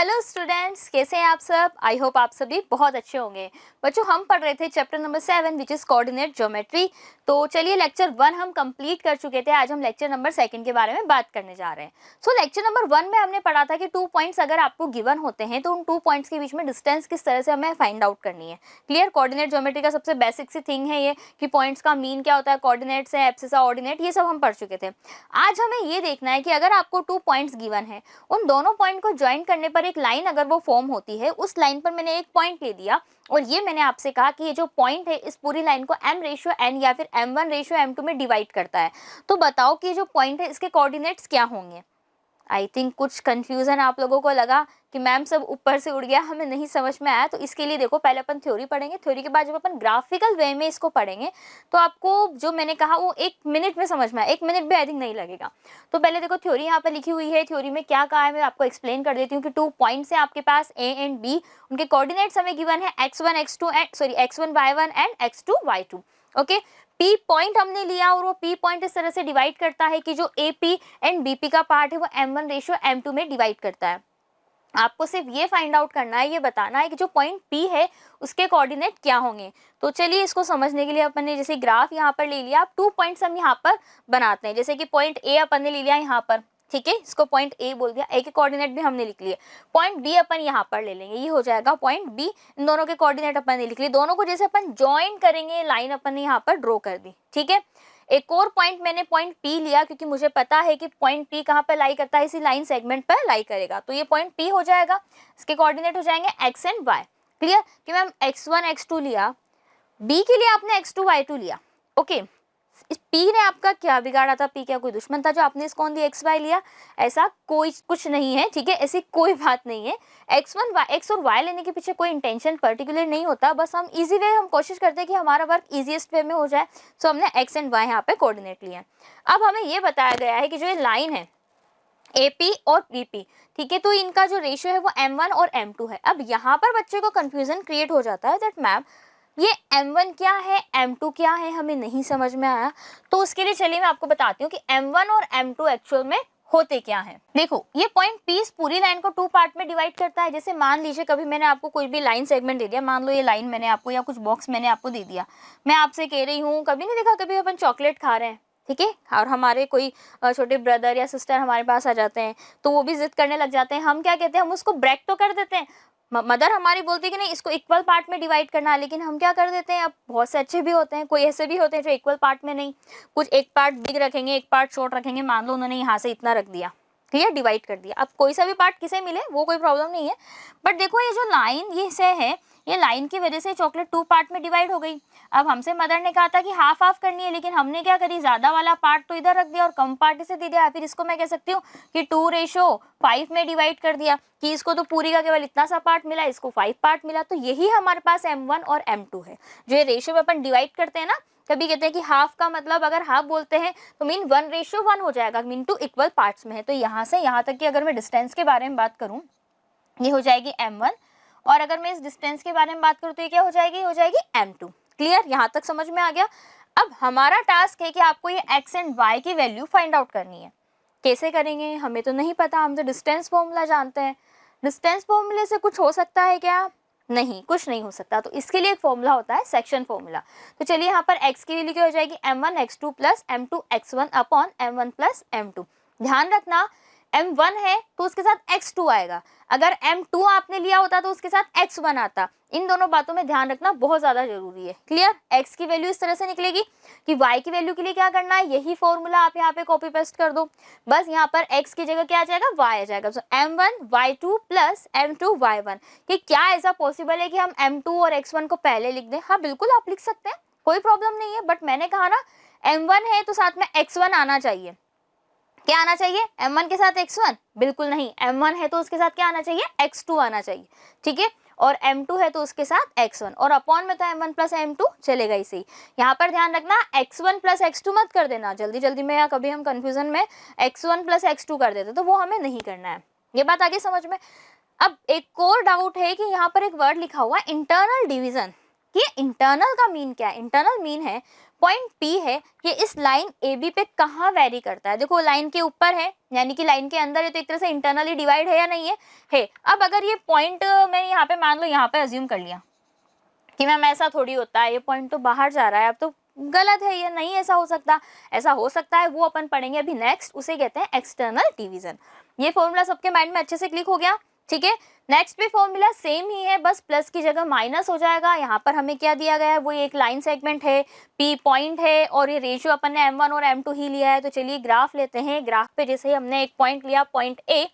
Hello students, कैसे हैं आप सब। आई होप आप सभी बहुत अच्छे होंगे। बच्चों, हम पढ़ रहे थे chapter number 7 which is coordinate geometry. तो चलिए, लेक्चर 1 हम कंप्लीट कर चुके थे। आज हम लेक्चर नंबर 2 के बारे में बात करने जा रहे हैं। सो लेक्चर नंबर 1 में हमने पढ़ा था कि 2 पॉइंट्स अगर आपको गिवन होते हैं तो उन 2 पॉइंट्स के बीच में डिस्टेंस किस तरह से हमें फाइंड आउट करनी है। क्लियर। कोऑर्डिनेट ज्योमेट्री का सबसे बेसिक सी थिंग है ये कि पॉइंट्स का मीन क्या होता है, कोऑर्डिनेट्स है, एब्सिस ऑर्डिनेट, ये सब हम पढ़ चुके थे। आज हमें ये देखना है कि अगर आपको 2 पॉइंट्स गिवन है, उन दोनों पॉइंट को ज्वाइन करने पर एक लाइन अगर वो फॉर्म होती है, उस लाइन पर मैंने एक पॉइंट ले दिया और ये मैंने आपसे कहा कि ये जो पॉइंट है इस पूरी लाइन को m/n या फिर m1/m2 में डिवाइड करता है। तो बताओ कि ये जो पॉइंट है इसके कोऑर्डिनेट्स क्या होंगे। आई थिंक कुछ कंफ्यूजन आप लोगों को लगा कि मैम सब ऊपर से उड़ गया, हमें नहीं समझ में आया। तो इसके लिए देखो, पहले अपन थ्योरी पढ़ेंगे, थ्योरी के बाद जब अपन ग्राफिकल वे में इसको पढ़ेंगे तो आपको जो मैंने कहा वो 1 मिनट में समझ में आए। 1 मिनट भी आई थिंक नहीं लगेगा। तो पहले देखो, थ्योरी यहाँ पर लिखी हुई है। थ्योरी में क्या कहा है मैं आपको एक्सप्लेन कर देती हूँ कि 2 पॉइंट्स हैं आपके पास A एंड B। उनके कोऑर्डिनेट्स हमें गिवन है x1 x2 and x1y1 and x2 y2। Okay. P point हमने लिया और वो P पॉइंट इस तरह से डिवाइड करता है कि जो AP एंड BP का पार्ट है वो m1/m2 में डिवाइड करता है। आपको सिर्फ ये फाइंड आउट करना है, ये बताना है कि जो पॉइंट P है उसके कोऑर्डिनेट क्या होंगे। तो चलिए, इसको समझने के लिए अपन ने जैसे ग्राफ यहाँ पर ले लिया। अब 2 पॉइंट्स हम यहाँ पर बनाते हैं। जैसे कि पॉइंट A अपन ने ले लिया यहाँ पर, ठीक है, इसको पॉइंट A बोल दिया। A के कोऑर्डिनेट भी हमने लिख लिए। पॉइंट B अपन यहाँ पर ले लेंगे, ये हो जाएगा पॉइंट B। इन दोनों के कोऑर्डिनेट अपन ने लिख लिए। दोनों को जैसे अपन ज्वाइन करेंगे, लाइन अपन ने यहाँ पर ड्रॉ कर दी, ठीक है। एक और पॉइंट मैंने पॉइंट P लिया क्योंकि मुझे पता है कि पॉइंट P कहाँ पर लाई करता है, इसी लाइन सेगमेंट पर लाई करेगा। तो ये पॉइंट P हो जाएगा। इसके कोऑर्डिनेट हो जाएंगे x एंड y। क्लियर कि मैम x1 x2 लिया, B के लिए आपने x2 y2 लिया। ओके। इस P ने आपका क्या बिगाड़ा था, P क्या कोई दुश्मन था जो आपने इसको ऑन दी xy लिया? ऐसा कोई कुछ नहीं है, ठीक है, ऐसी कोई बात नहीं है। x और y लेने के पीछे कोई इंटेंशन पर्टिकुलर नहीं होता, बस हम इजी वे हम कोशिश करते हैं कि हमारा वर्क इजीएस्ट वे में हो जाए। सो हमने x एंड y यहाँ पे कोऑर्डिनेट लिए। अब हमें ये बताया गया है कि जो ये लाइन है AP और BP, ठीक है, तो इनका जो रेशियो है वो m1 और m2 है। अब यहाँ पर बच्चे को कंफ्यूजन क्रिएट हो जाता है दैट मैम ये m1 क्या है, m2 क्या है, हमें नहीं समझ में आया। तो उसके लिए चलिए मैं आपको बताती हूँ कि m1 और m2 एक्चुअल में होते क्या है। देखो, ये पॉइंट P इस पूरी लाइन को 2 पार्ट में डिवाइड करता है। जैसे मान लीजिए कभी मैंने आपको कोई भी लाइन सेगमेंट दे दिया, मान लो ये लाइन मैंने आपको या कुछ बॉक्स मैंने आपको दे दिया। मैं आपसे कह रही हूँ, कभी नहीं देखा कभी अपन चॉकलेट खा रहे हैं, ठीक है, और हमारे कोई छोटे ब्रदर या सिस्टर हमारे पास आ जाते हैं तो वो भी जिद करने लग जाते हैं। हम क्या कहते हैं, हम उसको ब्रेक तो कर देते हैं। मदर हमारी बोलती है कि नहीं इसको इक्वल पार्ट में डिवाइड करना है, लेकिन हम क्या कर देते हैं, अब बहुत से अच्छे भी होते हैं, कोई ऐसे भी होते हैं जो इक्वल पार्ट में नहीं, कुछ एक पार्ट बिग रखेंगे, एक पार्ट शॉर्ट रखेंगे। मान लो उन्होंने यहाँ से इतना रख दिया, क्लियर, डिवाइड कर दिया। अब कोई सा भी पार्ट किसे मिले वो कोई प्रॉब्लम नहीं है, बट देखो ये जो लाइन ये से है, ये लाइन की वजह से चॉकलेट 2 पार्ट में डिवाइड हो गई। अब हमसे मदर ने कहा था कि हाफ हाफ करनी है, लेकिन हमने क्या करी, ज्यादा वाला पार्ट तो इधर रख दिया और कम पार्ट इसे दे दिया। फिर इसको मैं कह सकती हूँ कि 2:5 में डिवाइड कर दिया कि इसको तो पूरी का केवल इतना सा पार्ट मिला, इसको 5 पार्ट मिला। तो यही हमारे पास m1 और m2 है। जो ये रेशियो में अपन डिवाइड करते हैं ना, कभी कहते हैं कि हाफ का मतलब अगर हाफ बोलते हैं तो मीन 1:1 हो जाएगा, मीन 2 इक्वल पार्ट्स में है। तो यहाँ से यहाँ तक की अगर मैं डिस्टेंस के बारे में बात करूँ, ये हो जाएगी m1, और अगर मैं इस डिस्टेंस के बारे में बात करूँ तो ये क्या हो जाएगी m2। क्लियर, यहाँ तक समझ में आ गया। अब हमारा टास्क है कि आपको ये x एंड y की वैल्यू फाइंड आउट करनी है। कैसे करेंगे हमें तो नहीं पता, हम तो डिस्टेंस फॉर्मूला जानते हैं। डिस्टेंस फॉर्मूले से कुछ हो सकता है क्या? नहीं, कुछ नहीं हो सकता। तो इसके लिए एक फॉर्मूला होता है सेक्शन फॉर्मूला। तो चलिए यहाँ पर x की वैल्यू क्या हो जाएगी, m1 x2 plus m2 x1 upon m1 plus m2। ध्यान रखना, m1 है तो उसके साथ x2 आएगा, अगर m2 आपने लिया होता तो उसके साथ x1 आता। इन दोनों बातों में ध्यान रखना बहुत ज्यादा जरूरी है। क्लियर, x की वैल्यू इस तरह से निकलेगी कि y की वैल्यू के लिए क्या करना है, यही फॉर्मूला आप यहाँ पे कॉपी पेस्ट कर दो। बस यहाँ पर x की जगह क्या आ जाएगा, y आ जाएगा। तो m1 y2 plus m2 y1। कि क्या ऐसा पॉसिबल है कि हम m2 और x1 को पहले लिख दें? हाँ बिल्कुल आप लिख सकते हैं, कोई प्रॉब्लम नहीं है, बट मैंने कहा ना m1 है तो साथ में x1 आना चाहिए। क्या आना चाहिए, m1 के साथ x1? बिल्कुल नहीं, m1 है तो उसके साथ क्या आना चाहिए, x2 आना चाहिए, ठीक है, और m2 है तो उसके साथ x1, और अपॉन में तो m1 प्लस m2 चलेगा ही सही। यहाँ पर ध्यान रखना x1 प्लस x2 मत कर देना जल्दी जल्दी में, या कभी हम कंफ्यूजन में x1 प्लस x2 कर देते तो वो हमें नहीं करना है। ये बात आगे समझ में। अब एक और डाउट है कि यहाँ पर एक वर्ड लिखा हुआ है इंटरनल डिवीजन। ये इंटरनल का मीन क्या है? इंटरनल मीन है पॉइंट P है ये इस लाइन AB पे कहाँ वेरी करता है। देखो लाइन के ऊपर है यानी कि लाइन के अंदर है तो एक तरह से इंटरनली डिवाइड है या नहीं है, है। अब अगर ये पॉइंट मैंने यहाँ पे मान लो यहाँ पे अज्यूम कर लिया कि मैम ऐसा थोड़ी होता है, ये पॉइंट तो बाहर जा रहा है, अब तो गलत है, ये नहीं ऐसा हो सकता। ऐसा हो सकता है, वो अपन पढ़ेंगे अभी नेक्स्ट, उसे कहते हैं एक्सटर्नल डिवीजन। ये फॉर्मूला सबके माइंड में अच्छे से क्लिक हो गया, ठीक है। नेक्स्ट भी फॉर्मूला सेम ही है, बस प्लस की जगह माइनस हो जाएगा। यहाँ पर हमें क्या दिया गया है, वो एक लाइन सेगमेंट है, P पॉइंट है और ये रेशियो अपन ने M1 और M2 ही लिया है। तो चलिए ग्राफ लेते हैं। ग्राफ पे जैसे ही हमने एक पॉइंट लिया, पॉइंट A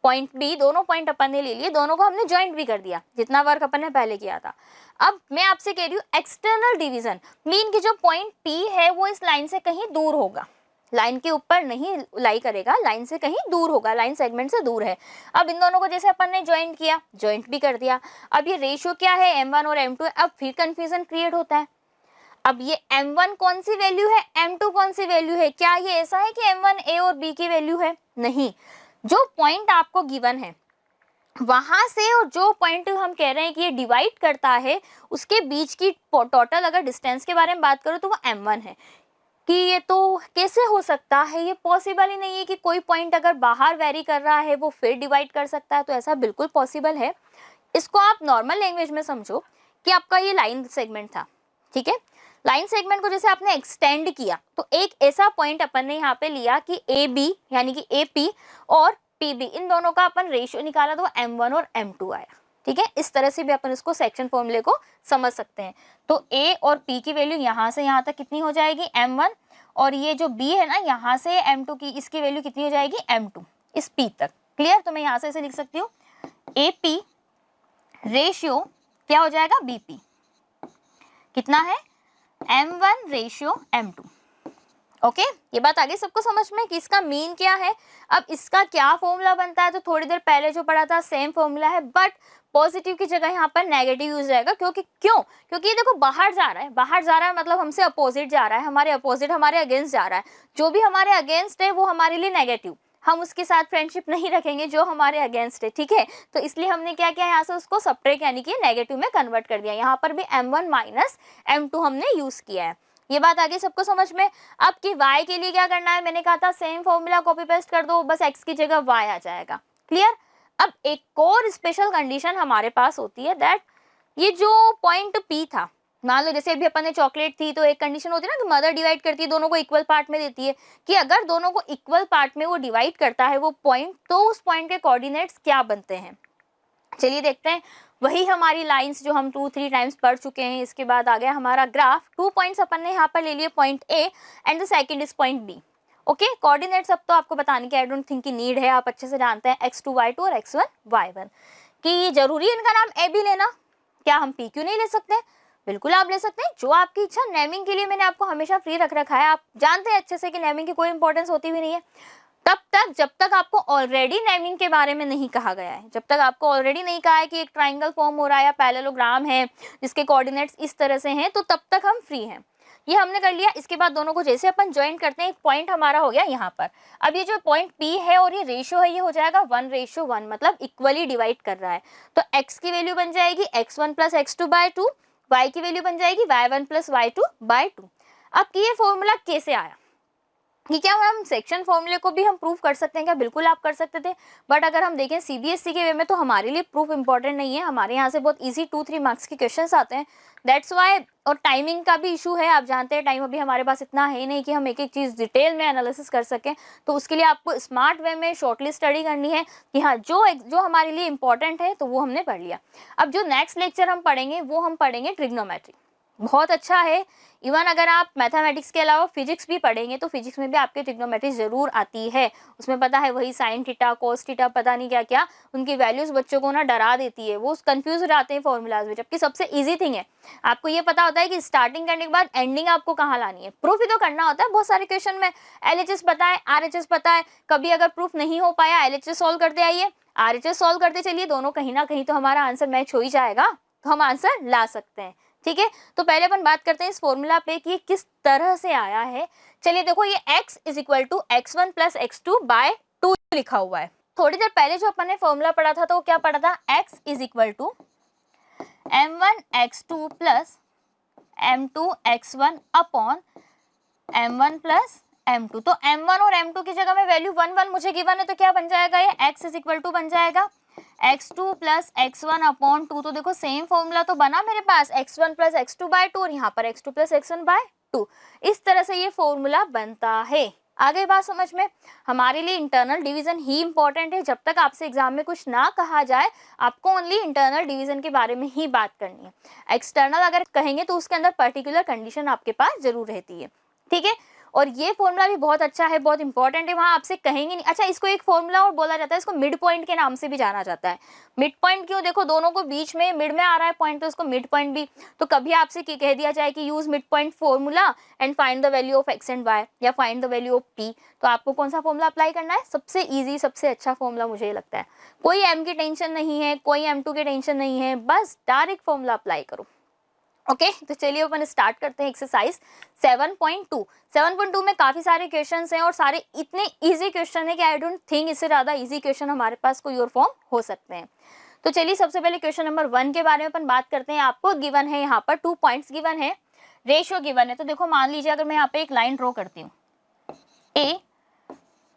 पॉइंट B, दोनों पॉइंट अपन ने ले लिए, दोनों को हमने ज्वाइंट भी कर दिया जितना वर्क अपन ने पहले किया था। अब मैं आपसे कह रही हूँ एक्सटर्नल डिवीजन मीन कि जो पॉइंट P है वो इस लाइन से कहीं दूर होगा, लाइन के ऊपर नहीं लाई करेगा, लाइन से कहीं दूर होगा, लाइन सेगमेंट से दूर है। अब इन दोनों को जैसे अपन ने ज्वाइंट किया, ज्वाइंट भी कर दिया। अब ये रेशियो क्या है, M1 और M2, अब फिर कंफ्यूजन क्रिएट होता है। अब ये M1 कौन सी वैल्यू है, M2 कौन सी वैल्यू है, क्या ये ऐसा है कि M1 A और B की वैल्यू है, नहीं। जो पॉइंट आपको गिवन है वहां से और जो पॉइंट हम कह रहे हैं कि ये डिवाइड करता है उसके बीच की टोटल अगर डिस्टेंस के बारे में बात करो तो वो M1 है। कि ये तो कैसे हो सकता है, ये पॉसिबल ही नहीं है कि कोई पॉइंट अगर बाहर वेरी कर रहा है वो फिर डिवाइड कर सकता है, तो ऐसा बिल्कुल पॉसिबल है। इसको आप नॉर्मल लैंग्वेज में समझो कि आपका ये लाइन सेगमेंट था, ठीक है। लाइन सेगमेंट को जैसे आपने एक्सटेंड किया तो एक ऐसा पॉइंट अपन ने यहाँ पे लिया कि AB यानी कि AP और PB इन दोनों का अपन रेशियो निकाला तो M1 और M2 आया, ठीक है। इस तरह से भी अपन इसको सेक्शन फॉर्मूले को समझ सकते हैं। तो A और P की वैल्यू यहाँ से यहाँ तक कितनी हो जाएगी, M1, और ये जो B है ना यहाँ से M2 की, इसकी वैल्यू कितनी हो जाएगी, M2, इस P तक। क्लियर, तो मैं यहाँ से ऐसे लिख सकती हूँ AP रेशियो क्या हो जाएगा, BP कितना है, M1 रेशियो M2। ओके, ये बात आगे सबको समझ में कि इसका मीन क्या है। अब इसका क्या फॉर्मूला बनता है, तो थोड़ी देर पहले जो पढ़ा था सेम फॉर्मूला है, बट पॉजिटिव की जगह यहाँ पर नेगेटिव यूज जाएगा। क्योंकि ये देखो बाहर जा रहा है, बाहर जा रहा है मतलब हमसे अपोजिट जा रहा है, हमारे अपोजिट हमारे अगेंस्ट जा रहा है। जो भी हमारे अगेंस्ट है वो हमारे लिए नेगेटिव, हम उसके साथ फ्रेंडशिप नहीं रखेंगे जो हमारे अगेंस्ट है, ठीक है। तो इसलिए हमने क्या किया, यहाँ से उसको सब्ट्रैक्ट यानी कि नेगेटिव में कन्वर्ट कर दिया। यहाँ पर भी M1 माइनस M2 हमने यूज किया है। ये बात आगे सबको समझ में। अब कि y के लिए क्या करना है, मैंने कहा था सेम फॉर्मूला कॉपी पेस्ट कर दो, बस x की जगह y आ जाएगा। क्लियर। अब एक और स्पेशल कंडीशन हमारे पास होती है दैट ये जो पॉइंट P था, मान लो जैसे अभी अपन ने चॉकलेट थी तो एक कंडीशन होती है ना कि मदर डिवाइड करती है, दोनों को इक्वल पार्ट में देती है, कि अगर दोनों को इक्वल पार्ट में वो डिवाइड करता है वो पॉइंट, तो उस पॉइंट के कोऑर्डिनेट्स क्या बनते हैं। चलिए देखते हैं। वही हमारी लाइंस जो हम 2-3 टाइम्स पढ़ चुके हैं। इसके बाद आ गया हमारा ग्राफ। 2 पॉइंट्स अपन ने यहाँ पर ले लिए, point A and the second is point B। Okay, coordinates अब तो आपको बताने की आई डोंट थिंक की नीड है, आप अच्छे से जानते हैं x2 y2 और x1 y1। कि जरूरी इनका नाम AB लेना, क्या हम PQ नहीं ले सकते, बिल्कुल आप ले सकते हैं, जो आपकी इच्छा। नेमिंग के लिए मैंने आपको हमेशा फ्री रख रखा है, आप जानते हैं अच्छे से कि नेमिंग की कोई इंपॉर्टेंस होती भी नहीं है तब तक जब तक आपको ऑलरेडी नेमिंग के बारे में नहीं कहा गया है, जब तक आपको ऑलरेडी नहीं कहा है कि एक ट्राइंगल फॉर्म हो रहा है या पैरेललोग्राम है जिसके कोऑर्डिनेट्स इस तरह से हैं, तो तब तक हम फ्री हैं। ये हमने कर लिया। इसके बाद दोनों को जैसे अपन ज्वाइन करते हैं, एक पॉइंट हमारा हो गया यहाँ पर। अब ये जो पॉइंट P है और ये रेशियो है, ये हो जाएगा 1:1, मतलब इक्वली डिवाइड कर रहा है। तो x की वैल्यू बन जाएगी x1 प्लस x2/2, y की वैल्यू बन जाएगी y1 प्लस y2/2। अब ये फॉर्मूला कैसे आया, कि क्या हम सेक्शन फॉर्मूले को भी हम प्रूफ कर सकते हैं क्या, बिल्कुल आप कर सकते थे। बट अगर हम देखें CBSE के वे में तो हमारे लिए प्रूफ इंपॉर्टेंट नहीं है, हमारे यहाँ से बहुत इजी 2-3 मार्क्स के क्वेश्चंस आते हैं, दैट्स वाई। और टाइमिंग का भी इशू है, आप जानते हैं टाइम अभी हमारे पास इतना है नहीं कि हम एक एक चीज़ डिटेल में एनालिसिस कर सकें। तो उसके लिए आपको स्मार्ट वे में शॉर्टली स्टडी करनी है कि हाँ जो हमारे लिए इंपॉर्टेंट है तो वो हमने पढ़ लिया। अब जो नेक्स्ट लेक्चर हम पढ़ेंगे वो हम पढ़ेंगे ट्रिग्नोमेट्री। बहुत अच्छा है। इवन अगर आप मैथमेटिक्स के अलावा फिजिक्स भी पढ़ेंगे तो फिजिक्स में भी आपके ट्रिग्नोमेट्री जरूर आती है। उसमें पता है वही साइन थीटा कोस थीटा पता नहीं क्या क्या, उनकी वैल्यूज बच्चों को ना डरा देती है, वो कंफ्यूज हो जाते हैं फॉर्मूलाज में, जबकि सबसे इजी थिंग है। आपको ये पता होता है कि स्टार्टिंग करने के बाद एंडिंग आपको कहाँ लानी है, प्रूफ ही तो करना होता है। बहुत सारे क्वेश्चन में LHS पता है, RHS पता है, कभी अगर प्रूफ नहीं हो पाया LHS सॉल्व करते आइए, RHS सॉल्व करते चलिए, दोनों कहीं ना कहीं तो हमारा आंसर मैच हो ही जाएगा, तो हम आंसर ला सकते हैं। ठीक है, तो पहले अपन बात करते हैं इस फॉर्मूला पे कि किस तरह से आया है। चलिए देखो, ये x is equal to x1 plus x2/2 लिखा हुआ है। थोड़ी देर पहले जो अपन ने फॉर्मूला पढ़ा था तो वो क्या पढ़ा था, x is equal to m1 x2 plus m2 x1 upon m1 plus m2। तो m1 और m2 की जगह में वैल्यू 1 1 मुझे गिवन है, तो क्या बन जाएगा ये x इज इक्वल टू बन जाएगा x2 प्लस x1 अपॉन 2। तो देखो सेम फॉर्मूला तो बना मेरे पास, x1 प्लस x2 बाय 2 और यहाँ पर x2 प्लस x1 बाय 2। इस तरह से ये फॉर्मूला बनता है। आगे बात समझ में। हमारे लिए इंटरनल डिवीजन ही इंपॉर्टेंट है। जब तक आपसे एग्जाम में कुछ ना कहा जाए, आपको ओनली इंटरनल डिवीजन के बारे में ही बात करनी है। एक्सटर्नल अगर कहेंगे तो उसके अंदर पर्टिकुलर कंडीशन आपके पास जरूर रहती है, ठीक है। और ये फॉर्मूला भी बहुत अच्छा है, बहुत इंपॉर्टेंट है, वहां आपसे कहेंगे नहीं। अच्छा, इसको एक फॉर्मूला और बोला जाता है, इसको मिड पॉइंट के नाम से भी जाना जाता है। मिड पॉइंट क्यों? देखो दोनों को बीच में मिड में आ रहा है पॉइंट, तो इसको मिड पॉइंट भी। तो कभी आपसे कह दिया जाए कि use mid point formula and find the value of X and Y या find the value of P, तो आपको कौन सा फॉर्मूला अप्लाई करना है? सबसे ईजी, सबसे अच्छा फॉर्मूला मुझे लगता है। कोई एम की टेंशन नहीं है, कोई m2 की टेंशन नहीं है, बस डायरेक्ट फॉर्मूला अप्लाई करो। ओके तो चलिए अपन स्टार्ट करते हैं एक्सरसाइज 7.2। 7.2 में काफी सारे क्वेश्चंस हैं और सारे इतने इजी क्वेश्चन है कि आई डोंट थिंक इससे ज्यादा इजी क्वेश्चन हमारे पास कोई और फॉर्म हो सकते हैं। तो चलिए सबसे पहले क्वेश्चन नंबर 1 के बारे में अपन बात करते हैं। आपको गिवन है यहाँ पर 2 पॉइंट्स गिवन है, रेशियो गिवन है। तो देखो मान लीजिए अगर मैं यहाँ पे एक लाइन ड्रॉ करती हूँ ए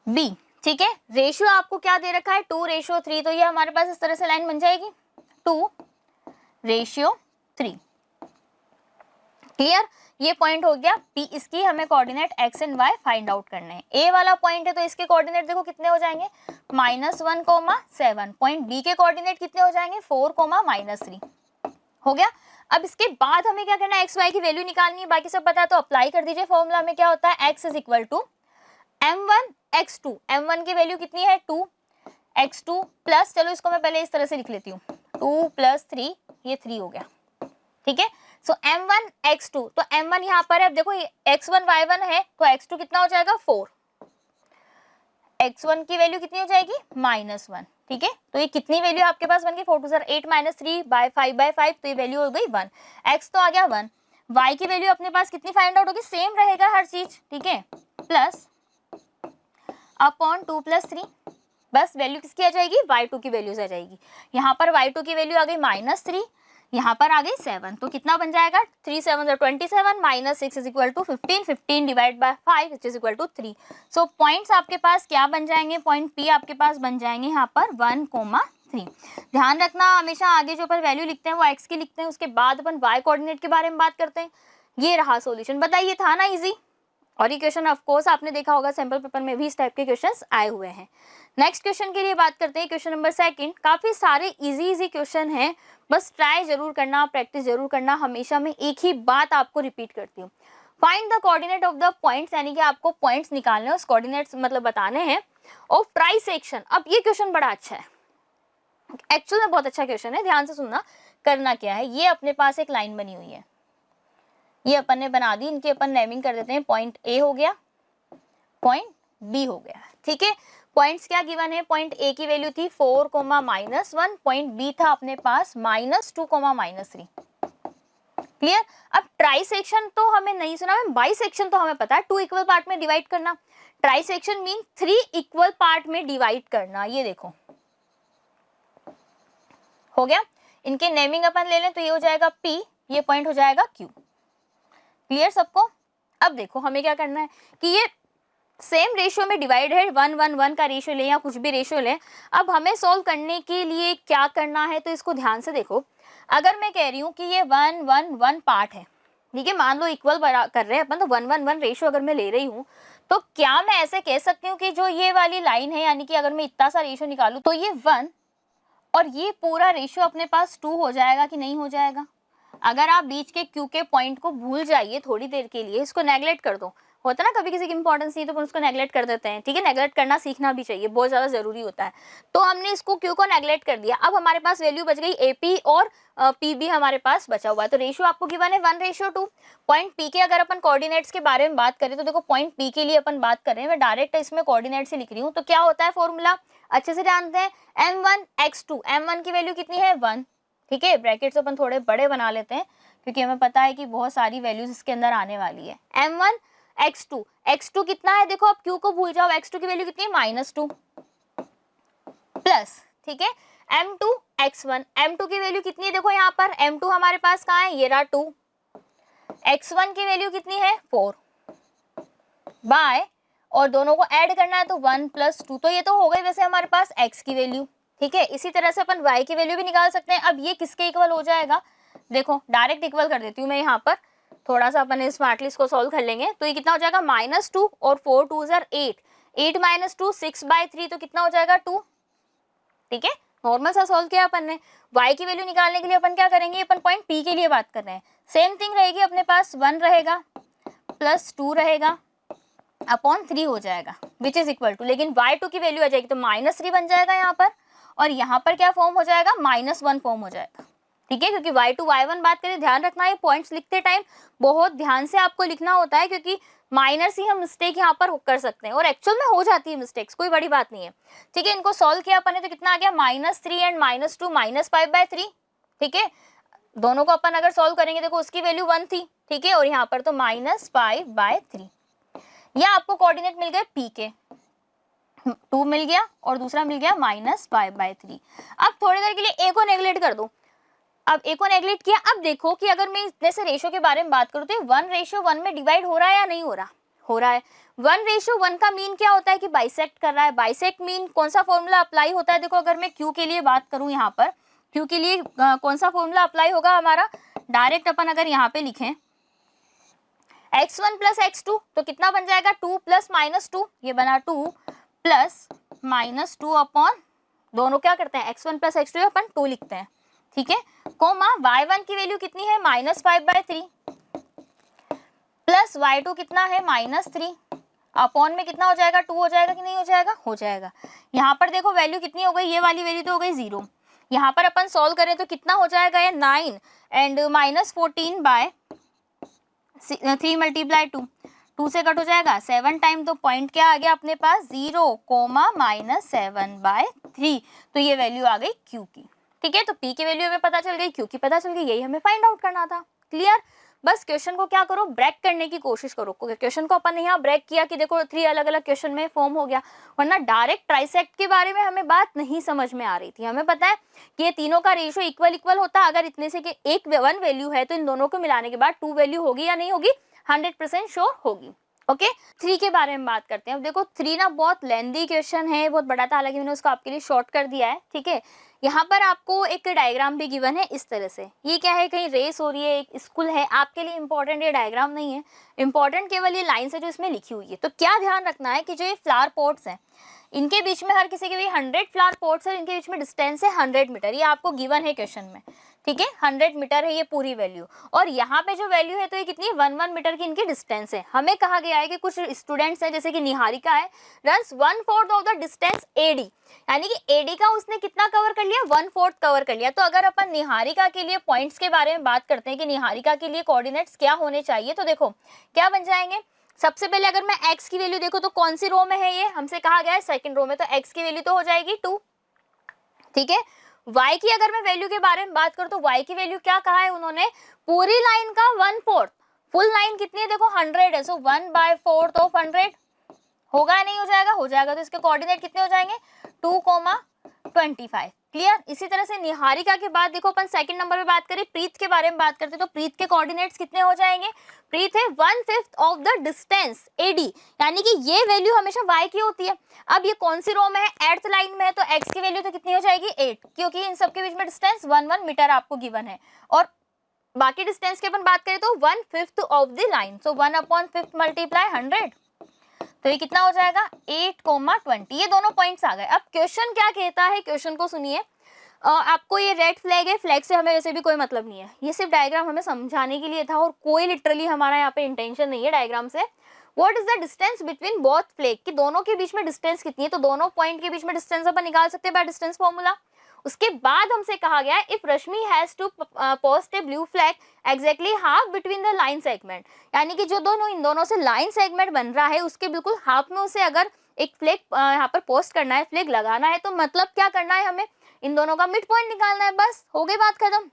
बी, ठीक है। रेशियो आपको क्या दे रखा है? 2:3। तो ये हमारे पास इस तरह से लाइन बन जाएगी 2:3। क्लियर? ये पॉइंट हो गया P। इसकी हमें coordinate x and y find out करने हैं। A वाला पॉइंट है तो इसके कोऑर्डिनेट देखो कितने हो जाएंगे, -1, 7। पॉइंट B के कोऑर्डिनेट कितने हो जाएंगे, 4, -3। हो गया। अब इसके बाद हमें क्या करना है, एक्स वाई की वैल्यू निकालनी है। बाकी सब पता है तो अप्लाई कर दीजिए। फॉर्मूला में क्या होता है, x is equal to m1 x2। m1 की वैल्यू कितनी है 2, x2 प्लस, चलो इसको मैं पहले इस तरह से लिख लेती हूँ, 2 + 3, ये 3 हो गया, ठीक है। सो m1 x2, तो m1 यहाँ पर है। अब देखो x1 y1 है तो x2 कितना हो जाएगा 4, x1 की वैल्यू कितनी हो जाएगी -1, ठीक है। तो ये कितनी वैल्यू आपके पास बन गई, 4 2 8 -3 बाय 5/5, तो ये वैल्यू हो गई 1। x तो आ गया 1। y की वैल्यू अपने पास कितनी फाइंड आउट होगी, सेम रहेगा हर चीज, ठीक है, प्लस अपॉन 2 + 3। बस वैल्यू किसकी आ जाएगी, y2 की वैल्यूज आ जाएगी। यहाँ पर y2 की वैल्यू आ गई -3, यहाँ पर आ गई 7। तो कितना बन जाएगा, 3 7 27 -6 is equal to 15, 15 divide by 5 is equal to 3। So points आपके पास क्या बन जाएंगे, पॉइंट P आपके पास बन जाएंगे यहाँ पर 1,3। ध्यान रखना हमेशा आगे जो पर वैल्यू लिखते हैं वो x की लिखते हैं, उसके बाद अपन y कोऑर्डिनेट के बारे में बात करते हैं। ये रहा सॉल्यूशन। बताइए था ना इजी? और ये क्वेश्चन ऑफ कोर्स आपने देखा होगा सैंपल पेपर में भी इस टाइप के क्वेश्चंस आए हुए हैं। नेक्स्ट क्वेश्चन के लिए बात करते हैं, क्वेश्चन नंबर 2। काफी सारे इजी क्वेश्चन हैं, बस ट्राई जरूर करना, प्रैक्टिस जरूर करना। हमेशा मैं एक ही बात आपको रिपीट करती हूँ, find the coordinate of the points, यानी कि आपको पॉइंट्स निकालने हैं, उस कोऑर्डिनेट्स मतलब बताने हैं ऑफ ट्राइसेक्शन। अब ये क्वेश्चन बड़ा अच्छा है, एक्चुअल में बहुत अच्छा क्वेश्चन है, ध्यान से सुनना। करना क्या है, ये अपने पास एक लाइन बनी हुई है, ये अपन ने बना दी, इनकी अपन नेमिंग कर देते हैं। पॉइंट A हो गया, पॉइंट B हो गया, ठीक है। पॉइंट्स क्या गिवन है, पॉइंट A की वैल्यू थी 4, -1, पॉइंट B था अपने पास -2, -3। क्लियर? अब ट्राइसेक्शन तो हमें नहीं सुना, बाइसेक्शन तो हमें पता है, 2 इक्वल पार्ट में डिवाइड करना। ट्राइसेक्शन मीन 3 इक्वल पार्ट में डिवाइड करना। ये देखो हो गया। इनके नेमिंग अपन ले लें तो ये हो जाएगा P, ये पॉइंट हो जाएगा Q। क्लियर सबको? अब देखो हमें क्या करना है कि ये सेम रेशियो में डिवाइड है, 1 1 1 का रेशियो ले या कुछ भी रेशियो ले। अब हमें सॉल्व करने के लिए क्या करना है, तो इसको ध्यान से देखो। अगर मैं कह रही हूँ कि ये 1 1 1 पार्ट है, ठीक है, मान लो इक्वल कर रहे हैं अपन, तो 1 1 1 रेशियो अगर मैं ले रही हूँ, तो क्या मैं ऐसे कह सकती हूँ कि जो ये वाली लाइन है, यानी कि अगर मैं इतना सा रेशियो निकालूं तो ये 1 और ये पूरा रेशियो अपने पास 2 हो जाएगा कि नहीं हो जाएगा? अगर आप बीच के Q के पॉइंट को भूल जाइए थोड़ी देर के लिए, इसको नेगलेक्ट कर दो। होता है ना कभी किसी की इंपॉर्टेंस नहीं तो उसको नेगलेक्ट कर देते हैं, ठीक है। नेगलेक्ट करना सीखना भी चाहिए, बहुत ज्यादा जरूरी होता है। तो हमने इसको Q को नेगलेक्ट कर दिया। अब हमारे पास वैल्यू बच गई AP और PB हमारे पास बचा हुआ है। तो रेशियो आपको गिवन है 1:2। पॉइंट P के अगर अपन कोऑर्डिनेट्स के बारे में बात करें तो देखो पॉइंट P के लिए अपन बात कर रहे हैं, मैं डायरेक्ट इसमें कोऑर्डिनेट्स ही लिख रही हूँ। तो क्या होता है फॉर्मूला, अच्छे से जानते हैं। m1 x2, m1 की वैल्यू कितनी है 1, ठीक है। ब्रैकेट्स अपन थोड़े बड़े बना लेते हैं क्योंकि हमें पता है कि बहुत सारी वैल्यूज इसके अंदर आने वाली है। m1 x2, x2 कितना है देखो, अब Q को भूल जाओ, x2 की वैल्यू कितनी है -2 प्लस, ठीक है, m2 x1, m2 की वैल्यू कितनी है देखो यहाँ पर, m2 हमारे पास कहाँ है, ये रहा 2, x1 की वैल्यू कितनी है 4 बाय, और दोनों को ऐड करना है तो 1 + 2, तो ये तो हो गई वैसे हमारे पास x की वैल्यू, ठीक है। इसी तरह से अपन y की वैल्यू भी निकाल सकते हैं। अब ये किसके इक्वल हो जाएगा, देखो डायरेक्ट इक्वल कर देती हूँ मैं यहाँ पर, थोड़ा सा अपन स्मार्टली इसको सॉल्व कर लेंगे। तो ये कितना हो जाएगा -2 और 4 2 8, 8 - 2 6/3, तो कितना हो जाएगा 2, ठीक है। नॉर्मल सा सॉल्व किया अपन ने। y की वैल्यू निकालने के लिए अपन क्या करेंगे, अपन पॉइंट p के लिए बात कर रहे हैं। सेम थिंग रहेगी अपने पास, 1 रहेगा प्लस 2 रहेगा अपॉन 3 हो जाएगा, विच इज इक्वल टू, लेकिन y2 की वैल्यू आ जाएगी तो -3 बन जाएगा यहाँ पर, और यहाँ पर क्या फॉर्म हो जाएगा -1 फॉर्म हो जाएगा, ठीक है। क्योंकि y2 y1 बात करें, ध्यान रखना है पॉइंट्स लिखते टाइम बहुत ध्यान से आपको लिखना होता है, क्योंकि माइनर सी हम मिस्टेक यहाँ पर कर सकते हैं और एक्चुअल में हो जाती है मिस्टेक्स, कोई बड़ी बात नहीं है, ठीक है। इनको सॉल्व किया अपन ने तो कितना आ गया -3 एंड -2 -5/3, ठीक है। दोनों को अपन अगर सॉल्व करेंगे, देखो उसकी वैल्यू 1 थी, ठीक है, और यहाँ पर तो -5/3। या आपको कोऑर्डिनेट मिल गए p के, 2 मिल गया और दूसरा मिल गया -5/3। अब थोड़ी देर के लिए a को नेगलेक्ट कर दो। अब a को नेगलेक्ट किया, अब देखो कि अगर मैं इतने से रेशो के बारे में बात करूँ तो 1:1 में डिवाइड हो रहा है या नहीं हो रहा, हो रहा है। 1:1 का मीन क्या होता है कि बाइसेक्ट कर रहा है। बाइसेक्ट मीन कौन सा फॉर्मूला अप्लाई होता है, देखो अगर मैं q के लिए बात करूँ, यहाँ पर q के लिए कौन सा फॉर्मूला अप्लाई होगा हमारा, डायरेक्ट अपन अगर यहाँ पे लिखें x1 + x2 तो कितना बन जाएगा 2 + -2, ये बना 2 + -2 अपॉन, दोनों क्या करते हैं x1 + x2 अपन 2 लिखते हैं, ठीक है, कोमा y1 की वैल्यू कितनी है -5/3 प्लस y2 कितना है -3 अपॉन में कितना हो जाएगा 2 हो जाएगा कि नहीं हो जाएगा, हो जाएगा। यहाँ पर देखो वैल्यू कितनी हो गई, ये वाली वैल्यू तो हो गई 0। यहाँ पर अपन सॉल्व करें तो कितना हो जाएगा, ये 9 एंड -14/3 × 2, 2 से कट हो जाएगा 7 टाइम, तो पॉइंट क्या आ गया अपने पास 0, -7/3, तो ये वैल्यू आ गई q की, ठीक है। तो p की वैल्यू हमें पता चल गई, q की पता चल गई, यही हमें फाइंड आउट करना था। क्लियर, बस क्वेश्चन को क्या करो, ब्रेक करने की कोशिश करो। क्वेश्चन को अपन ने यहाँ ब्रेक किया कि देखो 3 अलग अलग क्वेश्चन में फॉर्म हो गया, वरना डायरेक्ट ट्राइसेक्ट के बारे में हमें बात नहीं समझ में आ रही थी। हमें पता है कि ये तीनों का रेशियो इक्वल होता है, अगर इतने से कि एक 1 वैल्यू है तो इन दोनों को मिलाने के बाद 2 वैल्यू होगी या नहीं होगी, 100% श्योर होगी। ओके, 3 के बारे में बात करते हैं। अब देखो 3 ना बहुत लेंथी क्वेश्चन है, बहुत बड़ा था, हालांकि मैंने उसको आपके लिए शॉर्ट कर दिया है, ठीक है। यहाँ पर आपको एक डायग्राम भी गिवन है इस तरह से, ये क्या है, कहीं रेस हो रही है, एक स्कूल है, आपके लिए इंपॉर्टेंट ये डायग्राम नहीं है, इंपॉर्टेंट केवल ये लाइन है जो इसमें लिखी हुई है। तो क्या ध्यान रखना है कि जो ये फ्लावर पॉट्स हैं, इनके बीच में हर किसी के भी 100 फ्लावर पॉट्स है, इनके बीच में डिस्टेंस है 100 मीटर, ये आपको गिवन है क्वेश्चन में, ठीक है। 100 मीटर है ये पूरी वैल्यू, और यहाँ पे जो वैल्यू है तो ये कितनी है 1 मीटर की इनकी डिस्टेंस है। हमें कहा गया है कि कुछ स्टूडेंट्स हैं जैसे कि निहारिका है, runs 1/4 of the distance AD, यानी कि AD का उसने कितना कवर कर लिया, 1/4 कवर कर लिया। तो अगर अपन निहारिका के लिए पॉइंट्स के बारे में बात करते हैं कि निहारिका के लिए कोऑर्डिनेट्स क्या होने चाहिए, तो देखो क्या बन जाएंगे। सबसे पहले अगर मैं x की वैल्यू देखो तो कौन सी रो में है, ये हमसे कहा गया है सेकंड रो में, तो x की वैल्यू तो हो जाएगी 2, ठीक है। y की अगर मैं वैल्यू के बारे में बात करूं तो y की वैल्यू क्या कहा है उन्होंने, पूरी लाइन का 1/4, फुल लाइन कितनी है देखो 100 है, सो 1/4 ऑफ 100 होगा या नहीं हो जाएगा, हो जाएगा। तो इसके कोऑर्डिनेट कितने हो जाएंगे 2,25। क्लियर। इसी तरह से निहारिका के बाद देखो अपन सेकंड नंबर पे बात करें, प्रीत के बारे में बात करते हैं, तो प्रीत के कोऑर्डिनेट्स कितने हो जाएंगे, प्रीत है 1/5 ऑफ द डिस्टेंस AD, यानी कि ये वैल्यू हमेशा y की होती है। अब ये कौन सी रो में है, 8th लाइन में है, तो x की वैल्यू तो कितनी हो जाएगी 8, क्योंकि इन सबके बीच में डिस्टेंस 1 मीटर आपको गिवन है, और बाकी डिस्टेंस की अपन बात करें तो 1/5 ऑफ द लाइन, सो 1/5 × 100, तो ये कितना हो जाएगा 8,20। ये दोनों पॉइंट्स आ गए। अब क्वेश्चन क्या कहता है, क्वेश्चन को सुनिए। आपको ये रेड फ्लैग है, फ्लैग से हमें वैसे भी कोई मतलब नहीं है, ये सिर्फ डायग्राम हमें समझाने के लिए था, और कोई लिटरली हमारा यहाँ पे इंटेंशन नहीं है डायग्राम से। What is the distance between both flag, कि दोनों के बीच में डिस्टेंस कितनी है, तो दोनों पॉइंट के बीच में डिस्टेंस अपन निकाल सकते हैं बाय डिस्टेंस फॉर्मूला। उसके बाद हमसे कहा गया है if Rashmi has to post a blue flag exactly half between the line segment, यानी कि जो दोनों इन दोनों से लाइन सेगमेंट बन रहा है उसके बिल्कुल हाफ में उसे अगर एक फ्लैग यहाँ पर पोस्ट करना है, फ्लैग लगाना है, तो मतलब क्या करना है, हमें इन दोनों का मिड पॉइंट निकालना है, बस हो गई बात खत्म।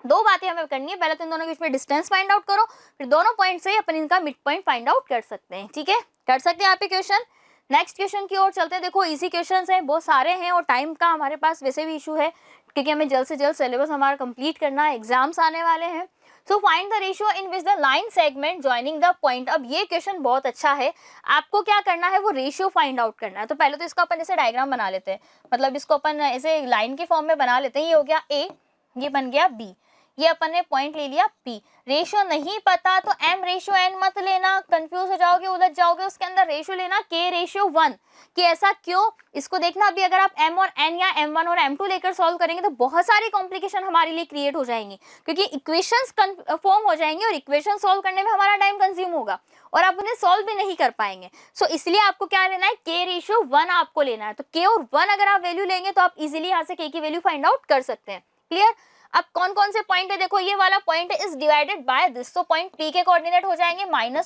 दो बातें हमें करनी है, पहले तो इन दोनों के बीच में डिस्टेंस फाइंड आउट करो, फिर दोनों पॉइंट से अपन इनका मिड पॉइंट फाइंड आउट कर सकते हैं, ठीक है, कर सकते हैं यहाँ पे क्वेश्चन। नेक्स्ट क्वेश्चन की ओर चलते हैं। देखो इजी क्वेश्चंस हैं, बहुत सारे हैं, और टाइम का हमारे पास वैसे भी इशू है, क्योंकि हमें जल्द से जल्द सिलेबस हमारा कंप्लीट करना है, एग्जाम्स आने वाले हैं। So find the ratio in which the line segment joining the point. अब ये क्वेश्चन बहुत अच्छा है, आपको क्या करना है वो रेशियो फाइंड आउट करना है। तो पहले तो इसको अपन ऐसे डायग्राम बना लेते हैं, मतलब इसको अपन ऐसे लाइन के फॉर्म में बना लेते हैं। ये हो गया ए, ये बन गया बी, ये अपन ने पॉइंट ले लिया पी। रेशियो नहीं पता तो m रेशियो n मत लेना, कंफ्यूज हो जाओगे, उलझ जाओगे। उसके अंदर रेशियो लेना k रेशियो 1 कि ऐसा क्यों, इसको देखना। अभी अगर आप m और n या m1 और m2 लेकर सॉल्व करेंगे तो बहुत सारी कॉम्प्लिकेशन हमारे लिए क्रिएट हो जाएंगी, क्योंकि इक्वेशंस फॉर्म हो जाएंगे और इक्वेशन सॉल्व करने में हमारा टाइम कंज्यूम होगा और आप उन्हें सॉल्व भी नहीं कर पाएंगे। सो इसलिए आपको क्या लेना है, k रेशियो 1 आपको लेना है। तो k और 1 अगर आप वैल्यू लेंगे तो आप इजिली यहाँ से k की वैल्यू फाइंड आउट कर सकते हैं। क्लियर। अब कौन कौन से पॉइंट है, देखो ये वाला पॉइंट है इज डिवाइडेड बाय दिस। तो पॉइंट P के कोऑर्डिनेट हो जाएंगे -1,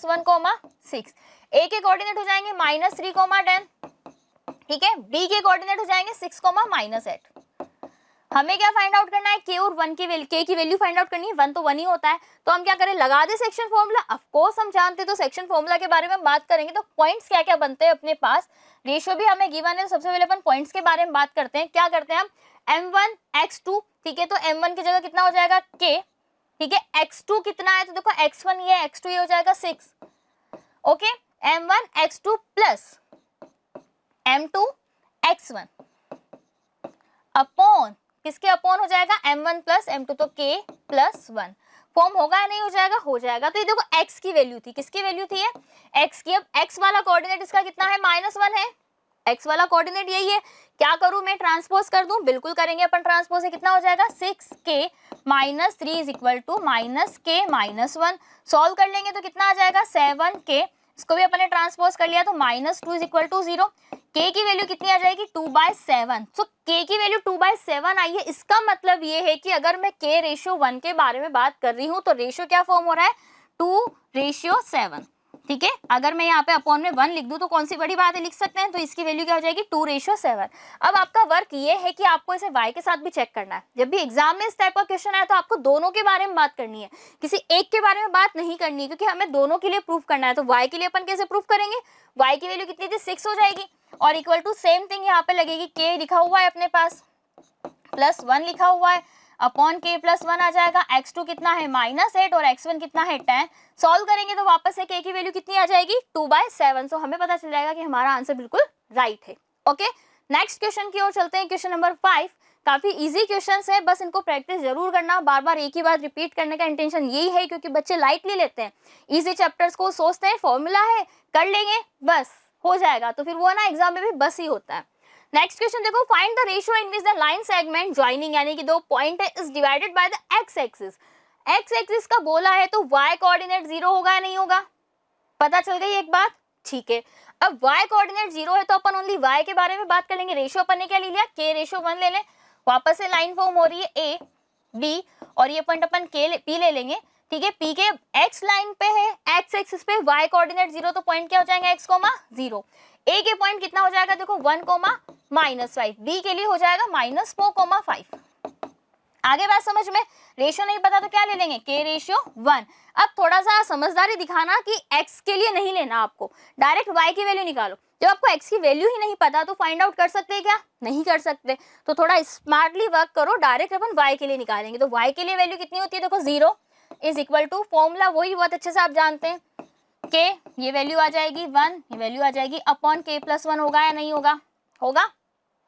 6, A के कोऑर्डिनेट हो जाएंगे -3, 10, ठीक है। B के कोऑर्डिनेट हो जाएंगे 6, -8। हमें क्या फाइंड आउट करना है, k और 1 की वैल्यू, k की वैल्यू फाइंड आउट करनी है। 1 तो 1 ही होता है, तो हम क्या करें, लगा दे सेक्शन फॉर्मूला। ऑफ कोर्स हम जानते हैं, तो सेक्शन फॉर्मूला के बारे में बात करेंगे तो पॉइंट्स क्या क्या बनते हैं अपने पास। रेशियो भी हमें गिवन है, सबसे पहले अपन पॉइंट्स के बारे में बात करते हैं। क्या करते हैं हम, m1 x2, ठीक है। तो m1 की जगह कितना हो जाएगा k, ठीक है। x2 कितना है, तो देखो x1 ये, x2 ये हो जाएगा 6, okay. m1 x2 plus m2 x1 upon किसके अपॉन हो जाएगा, m1 प्लस m2, तो k प्लस 1 फॉर्म होगा या नहीं हो जाएगा, हो जाएगा। तो ये देखो x की वैल्यू थी, किसकी वैल्यू थी ये, x की। अब x वाला कोऑर्डिनेट इसका कितना है, -1 है। x वाला कोऑर्डिनेट यही है, क्या करूं मैं, ट्रांसपोज कर दूं, बिल्कुल करेंगे अपन ट्रांसपोज। से कितना हो जाएगा, 6k - 3 is equal to -k - 1। Solve कर लेंगे तो कितना आ जाएगा, 7k। इसको भी अपन ने ट्रांसपोज कर लिया तो -2 इज इक्वल टू 0। k की वैल्यू कितनी आ जाएगी, 2/7। सो k की वैल्यू 2/7 आई है। इसका मतलब ये है कि अगर मैं k रेशियो 1 के बारे में बात कर रही हूँ तो रेशियो क्या फॉर्म हो रहा है, 2/7, ठीक है। अगर मैं यहाँ पे अपॉन में 1 लिख दूं तो कौन सी बड़ी बात है, लिख सकते हैं। तो इसकी वैल्यू क्या हो जाएगी, 2/7। अब आपका वर्क ये है कि आपको इसे y के साथ भी चेक करना है। जब भी एग्जाम में इस टाइप का क्वेश्चन आया तो आपको दोनों के बारे में बात करनी है, किसी एक के बारे में बात नहीं करनी है, क्योंकि हमें दोनों के लिए प्रूफ करना है। तो y के लिए अपन कैसे प्रूफ करेंगे, y की वैल्यू कितनी थी, 6 हो जाएगी, और इक्वल टू सेम थिंग यहाँ पे लगेगी, k लिखा हुआ है अपने पास, +1 लिखा हुआ है, अपॉन k +1 आ जाएगा। x2 कितना है, -8, और x1 कितना है, 10। सॉल्व करेंगे तो वापस से k की वैल्यू कितनी आ जाएगी, 2/7। सो हमें पता चल जाएगा कि हमारा आंसर बिल्कुल राइट है। ओके, नेक्स्ट क्वेश्चन की ओर चलते हैं। क्वेश्चन नंबर 5 काफी इजी क्वेश्चंस है, बस इनको प्रैक्टिस जरूर करना। बार बार एक ही बात रिपीट करने का इंटेंशन यही है, क्योंकि बच्चे लाइटली लेते हैं इजी चैप्टर्स को, सोचते हैं फॉर्मूला है कर लेंगे बस हो जाएगा, तो फिर वो ना एग्जाम में भी बस ही होता है। नेक्स्ट क्वेश्चन देखो, find the ratio in which the line segment joining, यानी कि दो पॉइंट है, is divided by the x axis. X axis का बोला है तो y कोऑर्डिनेट 0 होगा या नहीं होगा, पता चल गई एक बात, ठीक है। अब y कोऑर्डिनेट 0 है तो अपन ओनली y के बारे में बात कर लेंगे। रेशियो अपन ने क्या ले लिया, k रेशियो 1 ले लें। वापस से लाइन फॉर्म हो रही है a b, और ये पॉइंट अपन p ले लेंगे, ठीक है। p के x लाइन पे है, x एक्सिस पे y कोऑर्डिनेट 0, तो पॉइंट क्या हो जाएगा, x, 0। a के पॉइंट कितना हो जाएगा, देखो 1, -5। b के लिए हो जाएगा -4, 5। आगे बात समझ में, रेशियो नहीं पता तो क्या ले लेंगे, k रेशियो 1। अब थोड़ा सा समझदारी दिखाना कि x के लिए नहीं लेना, आपको डायरेक्ट y की वैल्यू निकालो। जब आपको x की वैल्यू ही नहीं पता तो फाइंड आउट कर सकते हैं क्या, नहीं कर सकते। तो थोड़ा स्मार्टली वर्क करो, डायरेक्ट अपन y के लिए निकालेंगे। तो y के लिए वैल्यू कितनी होती है, देखो 0 इज इक्वल टू, फॉर्मूला वही बहुत अच्छे से आप जानते हैं, k ये वैल्यू आ जाएगी 1, ये वैल्यू आ जाएगी अपॉन k +1। होगा या नहीं होगा, होगा।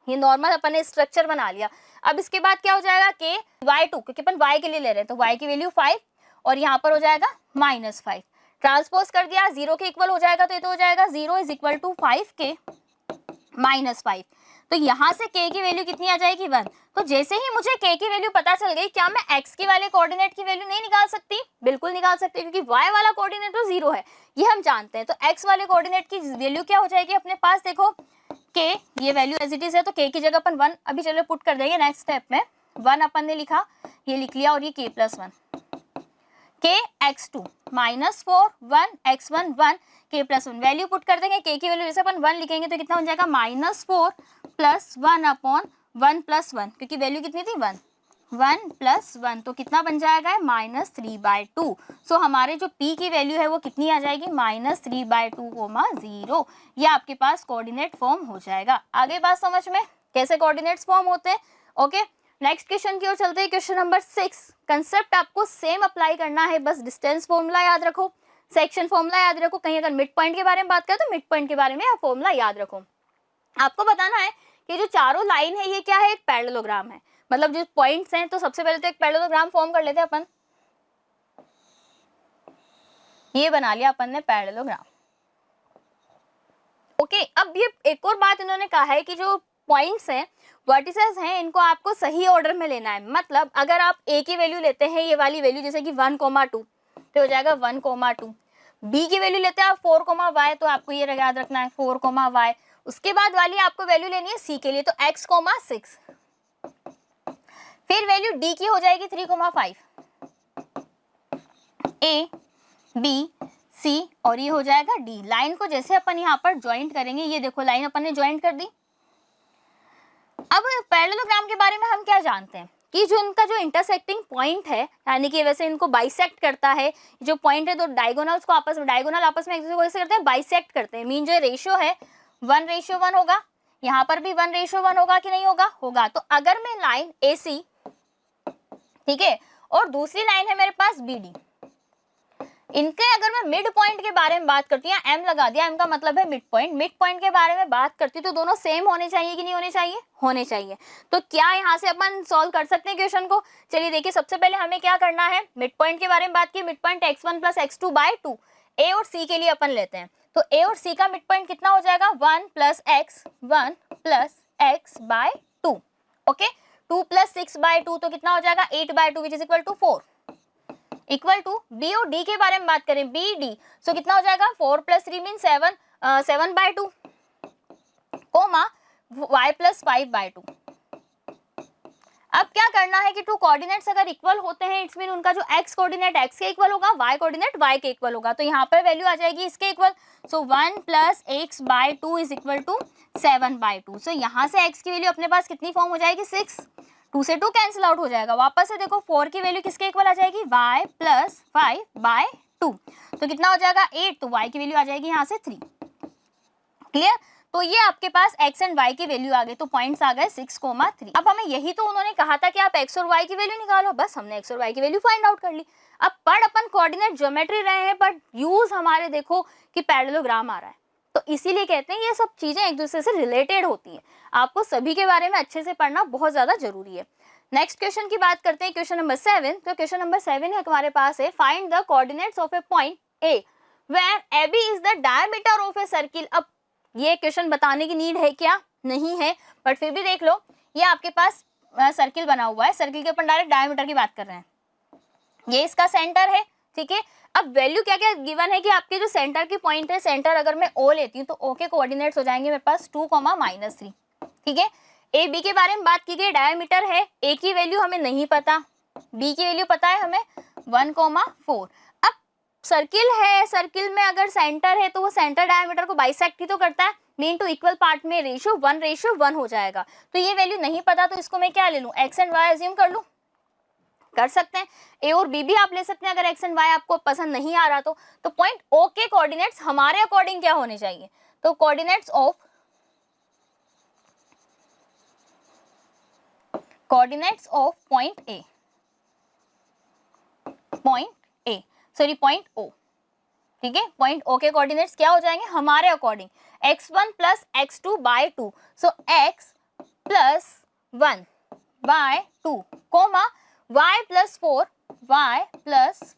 ये नॉर्मल अपन ने स्ट्रक्चर बना लिया। अब इसके बाद क्या हो जाएगा, k y2, क्योंकि अपन y के लिए ले रहे हैं तो y की वैल्यू 5, और यहाँ पर हो जाएगा -5। ट्रांसपोज कर दिया, 0 के इक्वल हो जाएगा, तो ये तो हो जाएगा 0 इज इक्वल टू 5k -5। तो यहाँ से k की वैल्यू कितनी आ जाएगी, 1। तो जैसे ही मुझे k की वैल्यू पता चल गई, क्या मैं x के वाले कोऑर्डिनेट की वैल्यू नहीं निकाल सकती, बिल्कुल निकाल सकती, क्योंकि y वाला कोऑर्डिनेट तो 0 है, ये हम जानते हैं। तो x वाले कोऑर्डिनेट की वैल्यू क्या हो जाएगी अपने पास, देखो k ये वैल्यू एज इट इज है, तो k की जगह अपन 1 अभी चलो पुट कर देंगे। नेक्स्ट स्टेप में 1 अपन ने लिखा, ये लिख लिया, और ये k +1, k x2 -4 1 x1 1 k +1 value put कर देंगे। k की वैल्यू जैसे अपन 1 लिखेंगे तो कितना हो जाएगा, -4 + 1 अपॉन 1 + 1, क्योंकि वैल्यू कितनी थी 1, 1 + 1, तो कितना बन जाएगा, -3/2। सो हमारे जो p की वैल्यू है वो कितनी आ जाएगी, -3/2, 0। ये आपके पास कोऑर्डिनेट फॉर्म हो जाएगा। आगे बात समझ में, कैसे कोऑर्डिनेट्स फॉर्म होते हैं। ओके, नेक्स्ट क्वेश्चन की ओर चलते हैं। क्वेश्चन नंबर 6, कंसेप्ट आपको सेम अप्लाई करना है, बस डिस्टेंस फॉर्मूला याद रखो, सेक्शन फॉर्मूला याद रखो, कहीं अगर मिड पॉइंट के बारे में बात करें तो मिड पॉइंट के बारे में आप फॉर्मूला याद रखो। आपको बताना है कि जो चारों लाइन है ये क्या है, एक पैरेललोग्राम है, मतलब जो पॉइंट्स हैं, तो सबसे पहले तो एक पैरेललोग्राम फॉर्म कर लेते हैं अपन। ये बना लिया अपन ने पैरेललोग्राम। ओके, अब ये एक और बात इन्होंने कहा है कि जो पॉइंट्स हैं, वर्टिसेस हैं, इनको आपको सही ऑर्डर में लेना है। मतलब अगर आप ए की वैल्यू लेते हैं, ये वाली वैल्यू जैसे कि 1,2 तो हो जाएगा 1,2। बी की वैल्यू लेते हैं आप 4, तो आपको ये याद रखना है 4, उसके बाद वाली आपको वैल्यू लेनी है सी के लिए, तो x, 6। फिर वैल्यू डी की हो जाएगी 3,5, ए, बी, सी और ये हो जाएगा डी। लाइन को जैसे अपन यहाँ पर ज्वाइंट करेंगे, ये देखो लाइन अपन ने ज्वाइंट कर दी। अब पैरेललोग्राम के बारे में हम क्या जानते हैं कि जो इनका जो इंटरसेक्टिंग पॉइंट है, यानी कि वैसे इनको बाइसेक्ट करता है जो पॉइंट है, तो डायगोनल्स को डायगोनल आपस में एक दूसरे को कैसे करते हैं, बाइसेक्ट करते हैं। मीन जो रेशियो है 1:1 होगा, यहाँ पर भी 1:1 होगा कि नहीं होगा, होगा। तो अगर मैं लाइन AC, ठीक है, और दूसरी लाइन है मेरे पास BD, इनके अगर मैं मिड पॉइंट के बारे में बात करती हूँ, एम लगा दिया, एम का मतलब है मिड पॉइंट, मिड पॉइंट के बारे में बात करती हूँ, तो दोनों सेम होने चाहिए कि नहीं होने चाहिए, होने चाहिए। तो क्या यहाँ से अपन सॉल्व कर सकते हैं क्वेश्चन को? चलिए देखिए, सबसे पहले हमें क्या करना है, मिड पॉइंट के बारे में बात की, मिड पॉइंट x1 + x2/2, ए और सी के लिए अपन लेते हैं, तो ए और सी का मिड पॉइंट कितना हो जाएगा, 1 + x/2, ओके। 2 + 6/2 तो कितना हो जाएगा, 8/2 which is equal to 4, equal to B और डी के बारे में बात करें, बी डी, सो कितना हो जाएगा, 4 + 3 मीन 7, 7/2, कोमा y + 5/2। अब क्या करना है कि टू कोऑर्डिनेट्स अगर इक्वल होते हैं, इट्स मीन उनका जो x कोऑर्डिनेट x के इक्वल होगा, y कोऑर्डिनेट y के इक्वल होगा, तो यहाँ पर वैल्यू आ जाएगी इसके equal. So 1 + x/2 is equal to 7/2। So यहाँ से x की वैल्यू अपने पास कितनी फॉर्म हो जाएगी, 6, 2 से 2 कैंसिल आउट हो जाएगा। वापस से देखो 4 की वैल्यू किसके इक्वल आ जाएगी, y + 5/2, तो कितना हो जाएगा 8, तो y की वैल्यू आ जाएगी यहाँ से 3। क्लियर? तो ये आपके पास x एंड y की वैल्यू आ गई, तो पॉइंट्स आ गए 6,3। अब हमें यही तो उन्होंने कहा था कि आप x और y की वैल्यू निकालो, बस हमने x और y की वैल्यू फाइंड आउट कर ली। अब पढ़ अपन कोऑर्डिनेट ज्योमेट्री रहे हैं, बट यूज हमारे देखो कि पैरेललोग्राम आ रहा है, तो इसीलिए कहते हैं ये सब चीजें एक दूसरे से रिलेटेड होती हैं। आपको सभी के बारे में अच्छे से पढ़ना बहुत ज्यादा जरूरी है। नेक्स्ट क्वेश्चन की बात करते हैं, क्वेश्चन नंबर 7। तो क्वेश्चन नंबर 7 है हमारे पास है, find the coordinates of a point A where AB is the diameter of a circle. अब ये क्वेश्चन बताने की नीड है क्या, नहीं है, बट फिर भी देख लो, ये आपके पास सर्किल बना हुआ है, सर्किल के ऊपर डायरेक्ट डायमीटर की बात कर रहे हैं, ये इसका सेंटर है, ठीक है। अब वैल्यू क्या क्या गिवन है कि आपके जो सेंटर की पॉइंट है, सेंटर अगर मैं O लेती हूँ तो O के कोऑर्डिनेट्स हो जाएंगे मेरे पास 2, -3, ठीक है। ए बी के बारे में बात की गई, डायमीटर है, ए की वैल्यू हमें नहीं पता, बी की वैल्यू पता है हमें 1,4। अब सर्किल है, सर्किल में अगर सेंटर है तो वो सेंटर डायमीटर को बाइसेक्ट ही तो करता है, मीन टू इक्वल पार्ट में रेशियो 1:1 हो जाएगा। तो ये वैल्यू नहीं पता, तो इसको मैं क्या ले लूँ, एक्स एंड वाई अज्यूम कर लूँ, कर सकते हैं। ए और बी भी आप ले सकते हैं अगर एक्स एंड वाई आपको पसंद नहीं आ रहा तो पॉइंट ओ के कोऑर्डिनेट्स हमारे अकॉर्डिंग क्या होने चाहिए, तो coordinates of point A, point O, ठीक है। पॉइंट ओ के कोऑर्डिनेट्स क्या हो जाएंगे हमारे अकॉर्डिंग, x1 + x2/2, सो x + 1/2, कोमा y +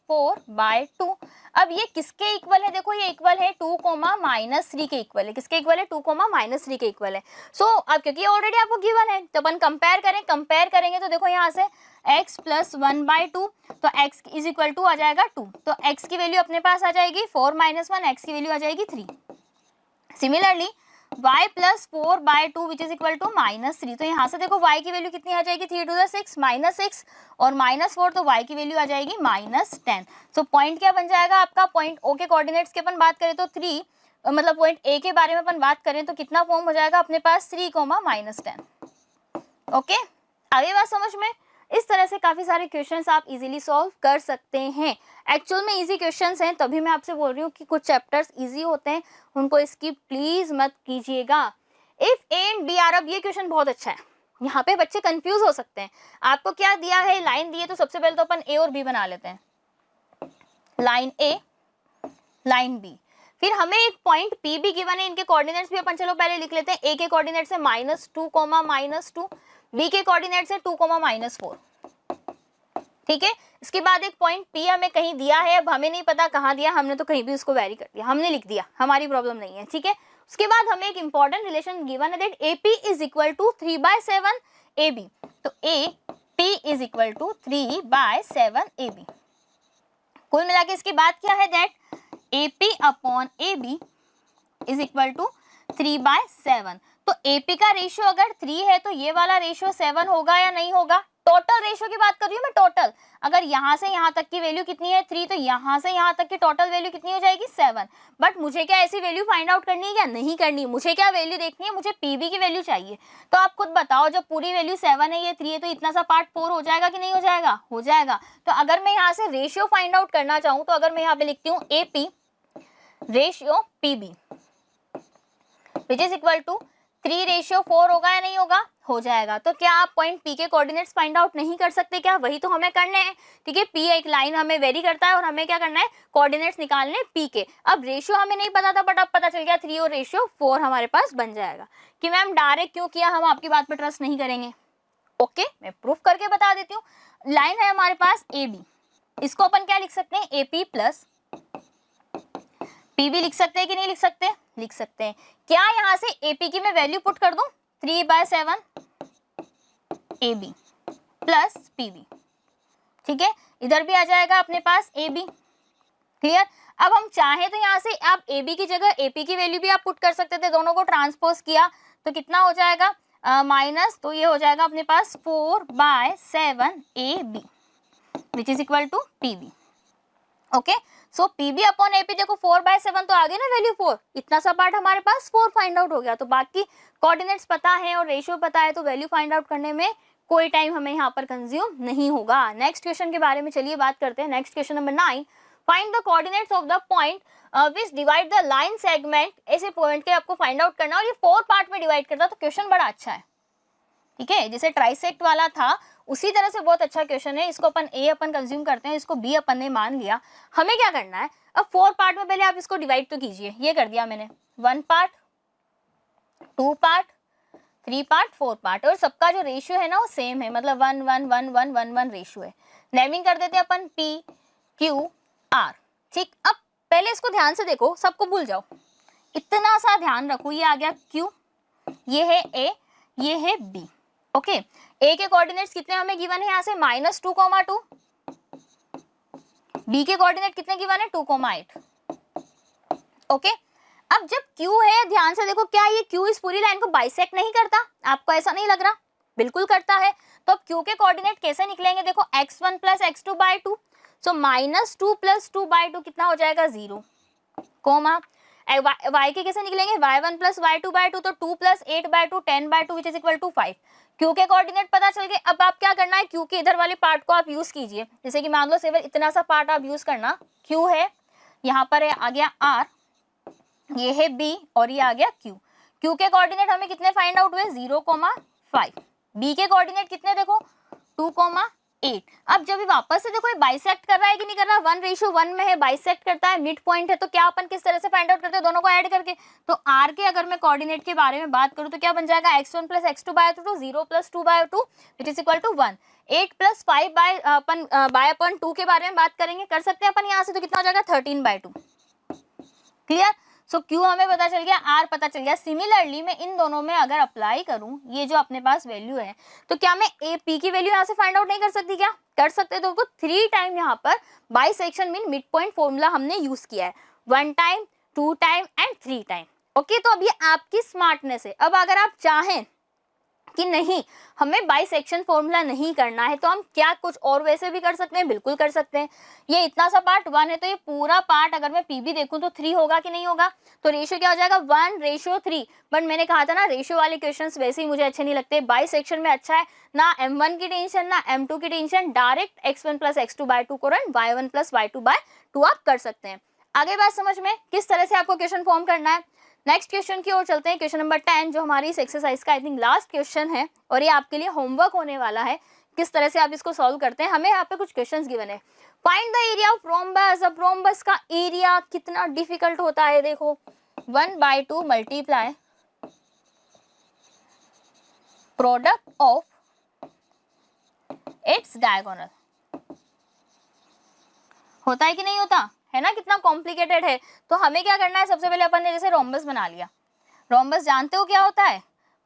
4/2। अब ये किसके इक्वल है, देखो ये इक्वल है 2, -3 के इक्वल है, किसके इक्वल है, 2, -3 के इक्वल है। सो अब क्योंकि ऑलरेडी आपको गिवन है, तो अपन कंपेयर करेंगे तो देखो यहाँ से x + 1/2, तो x इज इक्वल टू आ जाएगा 2, तो x की वैल्यू अपने पास आ जाएगी 4 - 1, x की वैल्यू आ जाएगी 3। Similarly y + 4/2 which is equal to -3, तो यहाँ से देखो y की वैल्यू कितनी आ जाएगी, 3 × 6 -6 और -4, तो y की वैल्यू आ जाएगी -10। सो पॉइंट क्या बन जाएगा आपका, पॉइंट ओ के कोऑर्डिनेट्स की अपन बात करें तो 3, मतलब पॉइंट ए के बारे में अपन बात करें तो कितना फॉर्म हो जाएगा अपने पास 3, -10। ओके, आगे बात समझ में। इस तरह से काफी सारे क्वेश्चंस आप इजीली सॉल्व कर सकते हैं। एक्चुअल में इजी क्वेश्चंस हैं, तभी मैं आपसे बोल रही हूँ कि कुछ चैप्टर्स इजी होते हैं, उनको स्किप प्लीज मत कीजिएगा। If A and B are, अब ये क्वेश्चन बहुत अच्छा है, यहाँ पे बच्चे कंफ्यूज हो सकते हैं। आपको क्या दिया है, लाइन दी है, तो सबसे पहले तो अपन ए और बी बना लेते हैं, लाइन ए लाइन बी। फिर हमें एक पॉइंट पी भी गिवन है, इनके कोऑर्डिनेट्स भी अपन चलो पहले लिख लेते हैं। ए के कोऑर्डिनेट से -2, -2, बी के कोऑर्डिनेट से 2, -4, ठीक है। इसके बाद एक पॉइंट पी हमें कहीं दिया है, अब हमें नहीं पता कहाँ दिया, हमने तो कहीं भी उसको वेरी कर दिया, हमने लिख दिया, हमारी प्रॉब्लम नहीं है, ठीक है। उसके बाद हमें एक इंपॉर्टेंट रिलेशन गिवन है that AP is equal to 3/7 AB। तो AP is equal to 3/7 AB। कुल मिला के इसकी बात क्या है that AP upon AB is equal to 3/7। तो AP का रेशियो अगर 3 है तो ये वाला रेशियो 7 होगा या नहीं होगा? टोटल रेशियो की बात कर रही हूँ मैं, टोटल। अगर यहाँ से यहाँ तक की वैल्यू कितनी है 3, तो यहाँ से यहाँ तक की टोटल वैल्यू कितनी हो जाएगी 7। बट मुझे क्या ऐसी वैल्यू फाइंड आउट करनी है क्या? नहीं करनी। मुझे क्या वैल्यू देखनी है? मुझे PB की वैल्यू चाहिए। तो आप खुद बताओ, जब पूरी वैल्यू 7 है, ये 3 है, तो इतना सा पार्ट 4 हो जाएगा कि नहीं हो जाएगा? हो जाएगा। तो अगर मैं यहाँ से रेशियो फाइंड आउट करना चाहूँ, तो अगर मैं यहाँ पे लिखती हूँ AP ratio PB which is equal to 3/4 होगा या नहीं होगा? हो जाएगा। तो क्या आप पॉइंट P के कोऑर्डिनेट्स फाइंड आउट नहीं कर सकते क्या? वही तो हमें करने हैं, ठीक है। P एक लाइन हमें वेरी करता है और हमें क्या करना है? कोऑर्डिनेट्स निकालने P के। अब रेशियो हमें नहीं पता था, बट अब पता चल गया 3 और रेशियो 4 हमारे पास बन जाएगा। कि मैम डायरेक्ट क्यों किया? हम आपकी बात पर ट्रस्ट नहीं करेंगे। ओके, मैं प्रूफ करके बता देती हूँ। लाइन है हमारे पास AB, इसको अपन क्या लिख सकते हैं? AP प्लस PB लिख सकते हैं कि नहीं लिख सकते? लिख सकते हैं। क्या यहाँ से AP की मैं वैल्यू पुट कर दूं? 3/7 AB प्लस PB, ठीक है। इधर भी आ जाएगा अपने पास AB, क्लियर। अब हम चाहे तो यहाँ से आप AB की जगह AP की वैल्यू भी आप पुट कर सकते थे, दोनों को ट्रांसपोज किया तो कितना हो जाएगा? माइनस, तो ये हो जाएगा अपने पास 4/7 AB which is equal to PB। Okay, so PB upon AP, देखो 4/7 तो आ गई ना वैल्यू 4, इतना सा पार्ट हमारे पास 4 फाइंड आउट हो गया। तो बाकी कोऑर्डिनेट्स पता है और रेशियो पता है, तो वैल्यू फाइंड आउट करने में कोई टाइम हमें यहाँ पर कंज्यूम नहीं होगा। नेक्स्ट क्वेश्चन के बारे में चलिए बात करते हैं। Next question number 9, find the coordinates of the point which divide the line segment. ऐसे पॉइंट के आपको फाइंड आउट करना, और ये 4 पार्ट में डिवाइड करता, तो क्वेश्चन बड़ा अच्छा है, ठीक है। जैसे ट्राइसेक्ट वाला था उसी तरह से बहुत अच्छा क्वेश्चन है। इसको अपन A अपन कंज्यूम करते हैं, इसको B अपन ने मान लिया। हमें क्या करना है? अब 4 पार्ट में पहले आप इसको डिवाइड तो कीजिए। ये कर दिया मैंने, 1 पार्ट, 2 पार्ट, 3 पार्ट, 4 पार्ट, और सबका जो रेशियो है ना वो सेम है, मतलब 1 1 1 1 1 1 रेशियो है। नेमिंग कर देते हैं अपन P Q R, ठीक। अब पहले इसको ध्यान से देखो, सबको भूल जाओ, इतना सा ध्यान रखो। ये आ गया Q, ये है A, ये है B। ओके, A के कोऑर्डिनेट्स कितने हमें गिवन है यहाँ से? -2, 2। B के कोऑर्डिनेट कितने गिवन है? 2, 8। ओके, अब जब Q है, ध्यान से देखो, क्या ये Q इस पूरी लाइन को बाइसेक्ट नहीं करता? आपको ऐसा नहीं लग रहा? बिल्कुल करता है। तो अब Q के कोऑर्डिनेट कैसे निकलेंगे? देखो, x1 + x2/2, सो -2 + 2/2 कितना हो जाएगा? 0, कोमा। y के कैसे निकलेंगे? y1 + y2/2, तो 2 + 8/2 10/2 which is equal to 5। Q के कोऑर्डिनेट पता चल गए। अब आप क्या करना है? Q के इधर वाले पार्ट को आप यूज कीजिए। जैसे कि मान लो केवल इतना सा पार्ट आप यूज करना, Q है, यहाँ पर है, आ गया R, ये है B, और ये आ गया Q। Q के कोऑर्डिनेट हमें कितने फाइंड आउट हुए? 0, 5। B के कोऑर्डिनेट कितने देखो? 2, 8। अब जब वापस से देखो, ये बाइसेक्ट कर रहा है कि नहीं कर रहा? 1:1 में है, बाइसेक्ट करता है, मिड पॉइंट है। तो क्या अपन किस तरह से फाइंड आउट करते हैं? दोनों को ऐड करके। तो R के अगर मैं कोऑर्डिनेट के बारे में बात करूं तो क्या बन जाएगा? x1 + x2/2, 0 + 2/2 which is equal to 1। 8 + 5/2 के बारे में बात करेंगे, कर सकते हैं अपन यहाँ से, तो कितना हो जाएगा? 13/2। क्लियर। सो Q हमें पता चल गया, R पता चल गया। सिमिलरली मैं इन दोनों में अगर अप्लाई करूं, ये जो अपने पास वैल्यू है, तो क्या मैं AP की वैल्यू यहाँ से फाइंड आउट नहीं कर सकती? क्या कर सकते? तो 3 टाइम यहाँ पर bisection mean mid point formula हमने यूज किया है, 1 time, 2 time and 3 time. Okay, तो अब ये आपकी स्मार्टनेस है। अब अगर आप चाहें कि नहीं, हमें बाइसेक्शन फॉर्मूला नहीं करना है, तो हम क्या कुछ और वैसे भी कर सकते हैं? बिल्कुल कर सकते हैं। ये इतना सा पार्ट 1 है, तो ये पूरा पार्ट अगर मैं PB देखूं तो 3 होगा कि नहीं होगा? तो रेशियो क्या हो जाएगा? 1:3। बट मैंने कहा था ना, रेशियो वाले क्वेश्चंस वैसे ही मुझे अच्छे नहीं लगते। बाइसेक्शन में अच्छा है ना, M1 की टेंशन ना M2 की टेंशन, डायरेक्ट x1 + x2/2 को रन y1 + y2/2 आप कर सकते हैं। आगे बात समझ में, किस तरह से आपको क्वेश्चन फॉर्म करना है। नेक्स्ट क्वेश्चन की ओर चलते हैं, क्वेश्चन नंबर 10 जो हमारी इस एक्सरसाइज का आई थिंक लास्ट क्वेश्चन है और ये आपके लिए होमवर्क होने वाला है, किस तरह से आप इसको सॉल्व करते हैं। हमें यहाँ पे कुछ क्वेश्चंस गिवन है। Find the area of rhombus. अब रोम्बस का एरिया कितना डिफिकल्ट होता है, देखो 1/2 multiply product of its diagonal. होता है कि नहीं होता है ना, कितना कॉम्प्लिकेटेड है। तो हमें क्या करना है, सबसे पहले अपन ने जैसे रोम्बस बना लिया। रोम्बस जानते हो क्या होता है,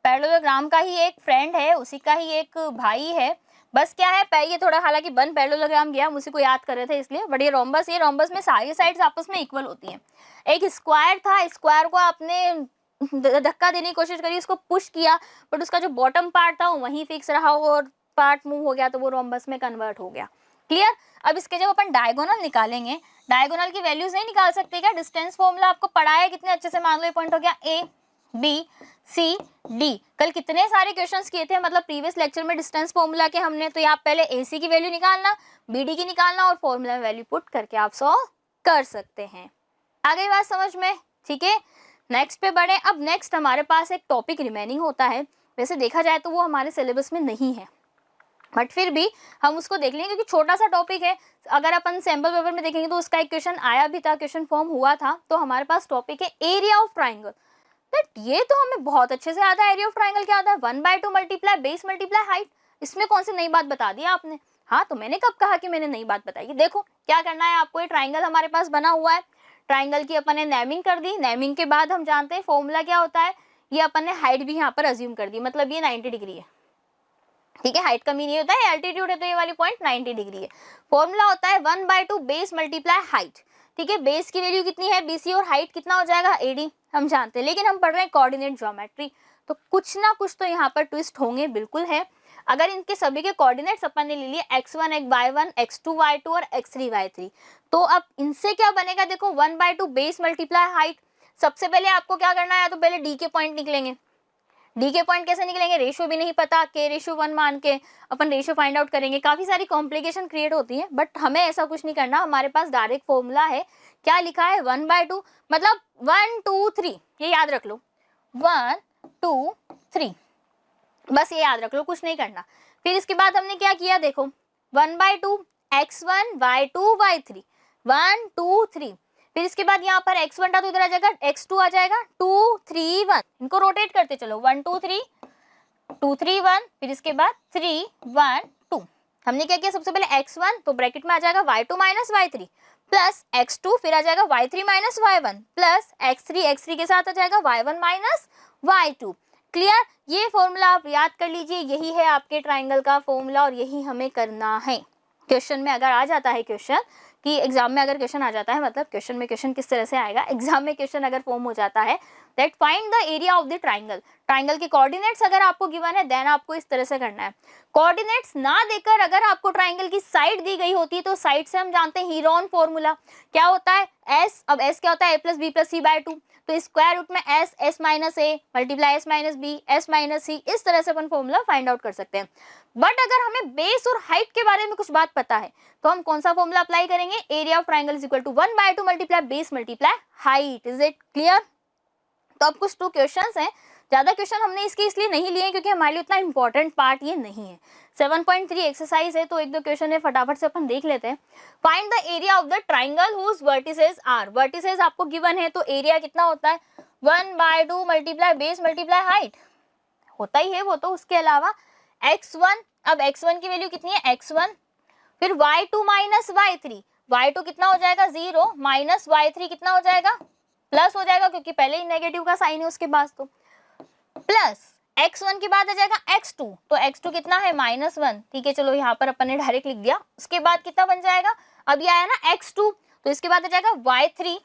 पैरेललोग्राम का ही एक फ्रेंड है, उसी का ही एक भाई है। बस क्या है, ये थोड़ा हालांकि बन पैरेललोग्राम गया, हम उसी को याद कर रहे थे इसलिए, बट ये रोम्बस में सारी साइड्स आपस में इक्वल होती हैं। एक स्क्वायर था, स्क्वायर को आपने धक्का देने की कोशिश करी, उसको पुश किया, बट उसका जो बॉटम पार्ट था वो वहीं फिक्स रहा और पार्ट मूव हो गया तो वो रोम्बस में कन्वर्ट हो गया। क्लियर। अब इसके जब अपन डायगोनल निकालेंगे, डायगोनल की वैल्यूज नहीं निकाल सकते क्या, डिस्टेंस फॉर्मूला आपको पढ़ा है कितने अच्छे से, मान लो ये पॉइंट हो गया ए बी सी डी। कल कितने सारे क्वेश्चंस किए थे, मतलब प्रीवियस लेक्चर में डिस्टेंस फॉर्मूला के हमने, तो यहाँ पहले ए सी की वैल्यू निकालना, बी डी की निकालना और फॉर्मूला में वैल्यू पुट करके आप सॉल्व कर सकते हैं। आ गई बात समझ में, ठीक है। नेक्स्ट पे बढ़े। अब नेक्स्ट हमारे पास एक टॉपिक रिमेनिंग होता है, वैसे देखा जाए तो वो हमारे सिलेबस में नहीं है, बट फिर भी हम उसको देख लेंगे क्योंकि छोटा सा टॉपिक है। अगर अपन सैम्पल पेपर में देखेंगे तो उसका एक क्वेश्चन आया भी था, क्वेश्चन फॉर्म हुआ था। तो हमारे पास टॉपिक है एरिया ऑफ ट्राइंगल। ये तो हमें बहुत अच्छे से आता है, एरिया ऑफ ट्राइंगल क्या आता है, 1/2 मल्टीप्लाई बेस मल्टीप्लाई हाइट। इसमें कौन सी नई बात बता दी आपने, हाँ तो मैंने कब कहा कि मैंने नई बात बताई। देखो क्या करना है आपको, ये ट्राइंगल हमारे पास बना हुआ है, ट्राइंगल की अपन ने नेमिंग कर दी, नेमिंग के बाद हम जानते हैं फॉर्मूला क्या होता है, ये अपन ने हाइट भी यहाँ पर अज्यूम कर दी, मतलब ये 90 डिग्री है, ठीक है। हाइट का मीन ये होता है, एल्टीट्यूड है तो ये वाली पॉइंट 90 डिग्री है। फॉर्मूला होता है 1/2 बेस मल्टीप्लाई हाइट, ठीक है। बेस की वैल्यू कितनी है बीसी और हाइट कितना हो जाएगा एडी, हम जानते हैं, लेकिन हम पढ़ रहे हैं कोऑर्डिनेट ज्योमेट्री, तो कुछ ना कुछ तो यहाँ पर ट्विस्ट होंगे, बिल्कुल है। अगर इनके सभी के कोऑर्डिनेट्स अपन ने ले लिए x1 y1 x2 y2 और x3 y3, तो अब इनसे क्या बनेगा, देखो 1/2 बेस मल्टीप्लाई हाइट। सबसे पहले आपको क्या करना है, तो पहले डी के पॉइंट निकलेंगे। डी के पॉइंट कैसे निकलेंगे, रेशियो भी नहीं पता, k/1 मान के अपन रेशियो फाइंड आउट करेंगे, काफी सारी कॉम्प्लिकेशन क्रिएट होती है, बट हमें ऐसा कुछ नहीं करना। हमारे पास डायरेक्ट फॉर्मूला है, क्या लिखा है 1/2 मतलब 1 2 3, ये याद रख लो 1 2 3, बस ये याद रख लो, कुछ नहीं करना। फिर इसके बाद हमने क्या किया, देखो 1/2 x1 y2 y3 1 2 3, फिर इसके बाद यहाँ पर x1 था तो इधर आ जाएगा, x2 आ जाएगा 2 3 1, इनको रोटेट करते चलो 1 2 3 2 3 1, फिर इसके बाद 3 1 2। हमने क्या किया, सबसे पहले x1 तो ब्रैकेट में आ जाएगा y2 minus y3 plus x2, फिर आ जाएगा y3 minus y1 plus x3 के साथ आ जाएगा y1 माइनस y2। क्लियर। ये फॉर्मूला आप याद कर लीजिए, यही है आपके ट्राइंगल का फॉर्मूला और यही हमें करना है। क्वेश्चन में अगर आ जाता है, क्वेश्चन कि एग्जाम में अगर क्वेश्चन आ जाता है, मतलब क्वेश्चन में क्वेश्चन किस तरह से आएगा, एग्जाम में क्वेश्चन अगर फॉर्म हो जाता है that find the area of the triangle, triangle के कोऑर्डिनेट्स अगर आपको गिवन है देन आपको इस तरह से करना है। कोऑर्डिनेट्स ना देकर अगर आपको ट्राइंगल की साइड दी गई होती तो साइड से हम जानते हैं हीरोन फॉर्मूला क्या होता है, एस। अब एस क्या होता है, a + b + c/2, तो स्क्वायर रूट में s minus a multiply s minus b s minus c, इस तरह से अपन फॉर्मूला फाइंड आउट कर सकते हैं। बट अगर हमें बेस और हाइट के बारे में कुछ बात पता है तो हम कौन सा फॉर्मूला अप्लाई करेंगे, area of triangle is equal to 1/2 multiply base multiply height. Is it clear. तो अब कुछ 2 क्वेश्चंस हैं, ज्यादा क्वेश्चन हमने इसके इसलिए नहीं लिए क्योंकि हमारे लिए उतना इंपॉर्टेंट पार्ट ये नहीं है। 7.3 एक्सरसाइज है तो 1-2 क्वेश्चन है, फटाफट से अपन देख लेते हैं। Find the area of the triangle whose vertices are, vertices आपको गिवन है तो एरिया कितना होता है 1/2 मल्टीप्लाई बेस मल्टीप्लाई हाइट, होता ही है वो तो। उसके अलावा x1, अब x1 की वैल्यू कितनी है x1, फिर y2 माइनस y3, y2 कितना हो जाएगा 0 माइनस y3 कितना हो जाएगा प्लस हो जाएगा क्योंकि पहले ही नेगेटिव का साइन है उसके पास, तो प्लस x1 के बाद आ जाएगा x2, तो x2 कितना है -1, ठीक है चलो यहाँ पर अपन ने डायरेक्ट लिख दिया। उसके बाद कितना बन जाएगा, अब ये आया ना x2, तो इसके बाद आ जाएगा y3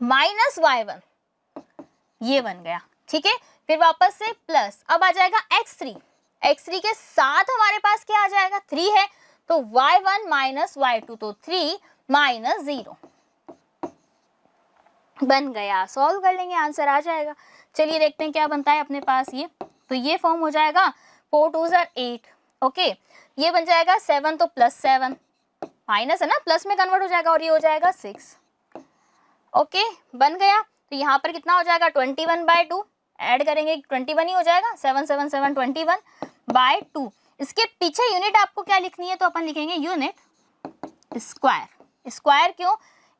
माइनस y1, ये बन गया, ठीक है। फिर वापस से प्लस, अब आ जाएगा x3, x3 के साथ हमारे पास क्या आ जाएगा 3 है, तो y1 माइनस y2, तो 3 माइनस 0 बन गया। सॉल्व कर लेंगे, आंसर आ जाएगा। चलिए देखते हैं क्या बनता है अपने पास ये, तो ये फॉर्म हो जाएगा 4 2 8, ओके। ये बन जाएगा 7 तो +7, माइनस है ना प्लस में कन्वर्ट हो जाएगा और ये हो जाएगा 6, ओके बन गया। तो यहाँ पर कितना हो जाएगा 21/2, ऐड करेंगे 21 ही हो जाएगा, 7 7 7 21/2। इसके पीछे यूनिट आपको क्या लिखनी है, तो अपन लिखेंगे यूनिट स्क्वायर। स्क्वायर क्यों,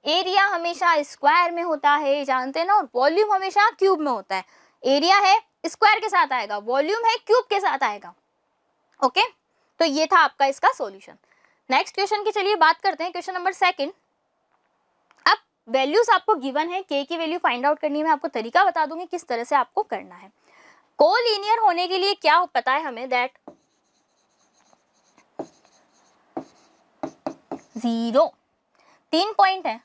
एरिया हमेशा स्क्वायर में होता है, जानते हैं ना, और वॉल्यूम हमेशा क्यूब में होता है। एरिया है स्क्वायर के साथ आएगा, वॉल्यूम है क्यूब के साथ आएगा। ओके, तो ये था आपका इसका सॉल्यूशन। नेक्स्ट क्वेश्चन की चलिए बात करते हैं, क्वेश्चन नंबर 2। अब वैल्यूज आपको गिवन है, के की वैल्यू फाइंड आउट करनी है, मैं आपको तरीका बता दूंगी किस तरह से आपको करना है। कोलिनियर होने के लिए क्या पता है हमें, दैट 0, 3 पॉइंट है,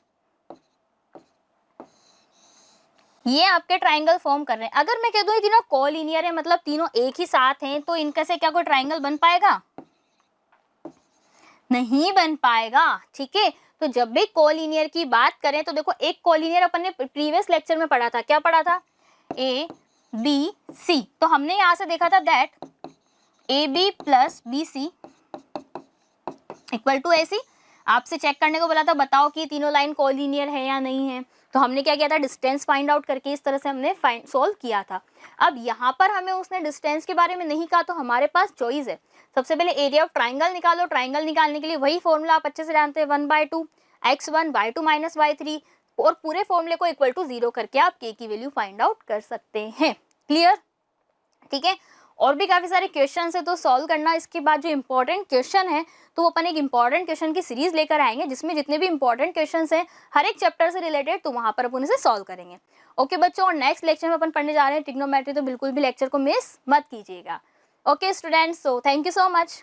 ये आपके ट्राइंगल फॉर्म कर रहे हैं। अगर मैं कह दूं ये तीनों कोलिनियर है, मतलब तीनों एक ही साथ हैं, तो इनका से क्या कोई ट्राइंगल बन पाएगा, नहीं बन पाएगा। ठीक है, तो जब भी कोलिनियर की बात करें तो देखो, एक कोलिनियर अपन ने प्रीवियस लेक्चर में पढ़ा था, क्या पढ़ा था, ए बी सी। तो हमने यहां से देखा था that A B plus B C equal to A C. आपसे चेक करने को बोला था, बताओ कि तीनों लाइन कोलिनियर है या नहीं है। तो हमने क्या किया था, डिस्टेंस फाइंड आउट करके इस तरह से हमने सॉल्व किया था। अब यहाँ पर हमें उसने डिस्टेंस के बारे में नहीं कहा, तो हमारे पास चॉइस है। सबसे पहले एरिया ऑफ ट्राइंगल निकालो। ट्राइंगल निकालने के लिए वही फॉर्मूला आप अच्छे से जानते हैं, 1/2 x1 y2 माइनस y3, और पूरे फॉर्मूले को इक्वल टू 0 करके आप के की वैल्यू फाइंड आउट कर सकते हैं। क्लियर, ठीक है। और भी काफी सारे क्वेश्चन है तो सॉल्व करना। इसके बाद जो इंपॉर्टेंट क्वेश्चन है, तो वो अपन एक इंपॉर्टेंट क्वेश्चन की सीरीज लेकर आएंगे, जिसमें जितने भी इंपॉर्टेंट क्वेश्चंस हैं हर एक चैप्टर से रिलेटेड, तो वहां पर अपन इसे सॉल्व करेंगे। ओके बच्चों, और नेक्स्ट लेक्चर में अपन पढ़ने जा रहे हैं ट्रिग्नोमेट्री, तो बिल्कुल भी लेक्चर को मिस मत कीजिएगा। Okay students, so thank you so much.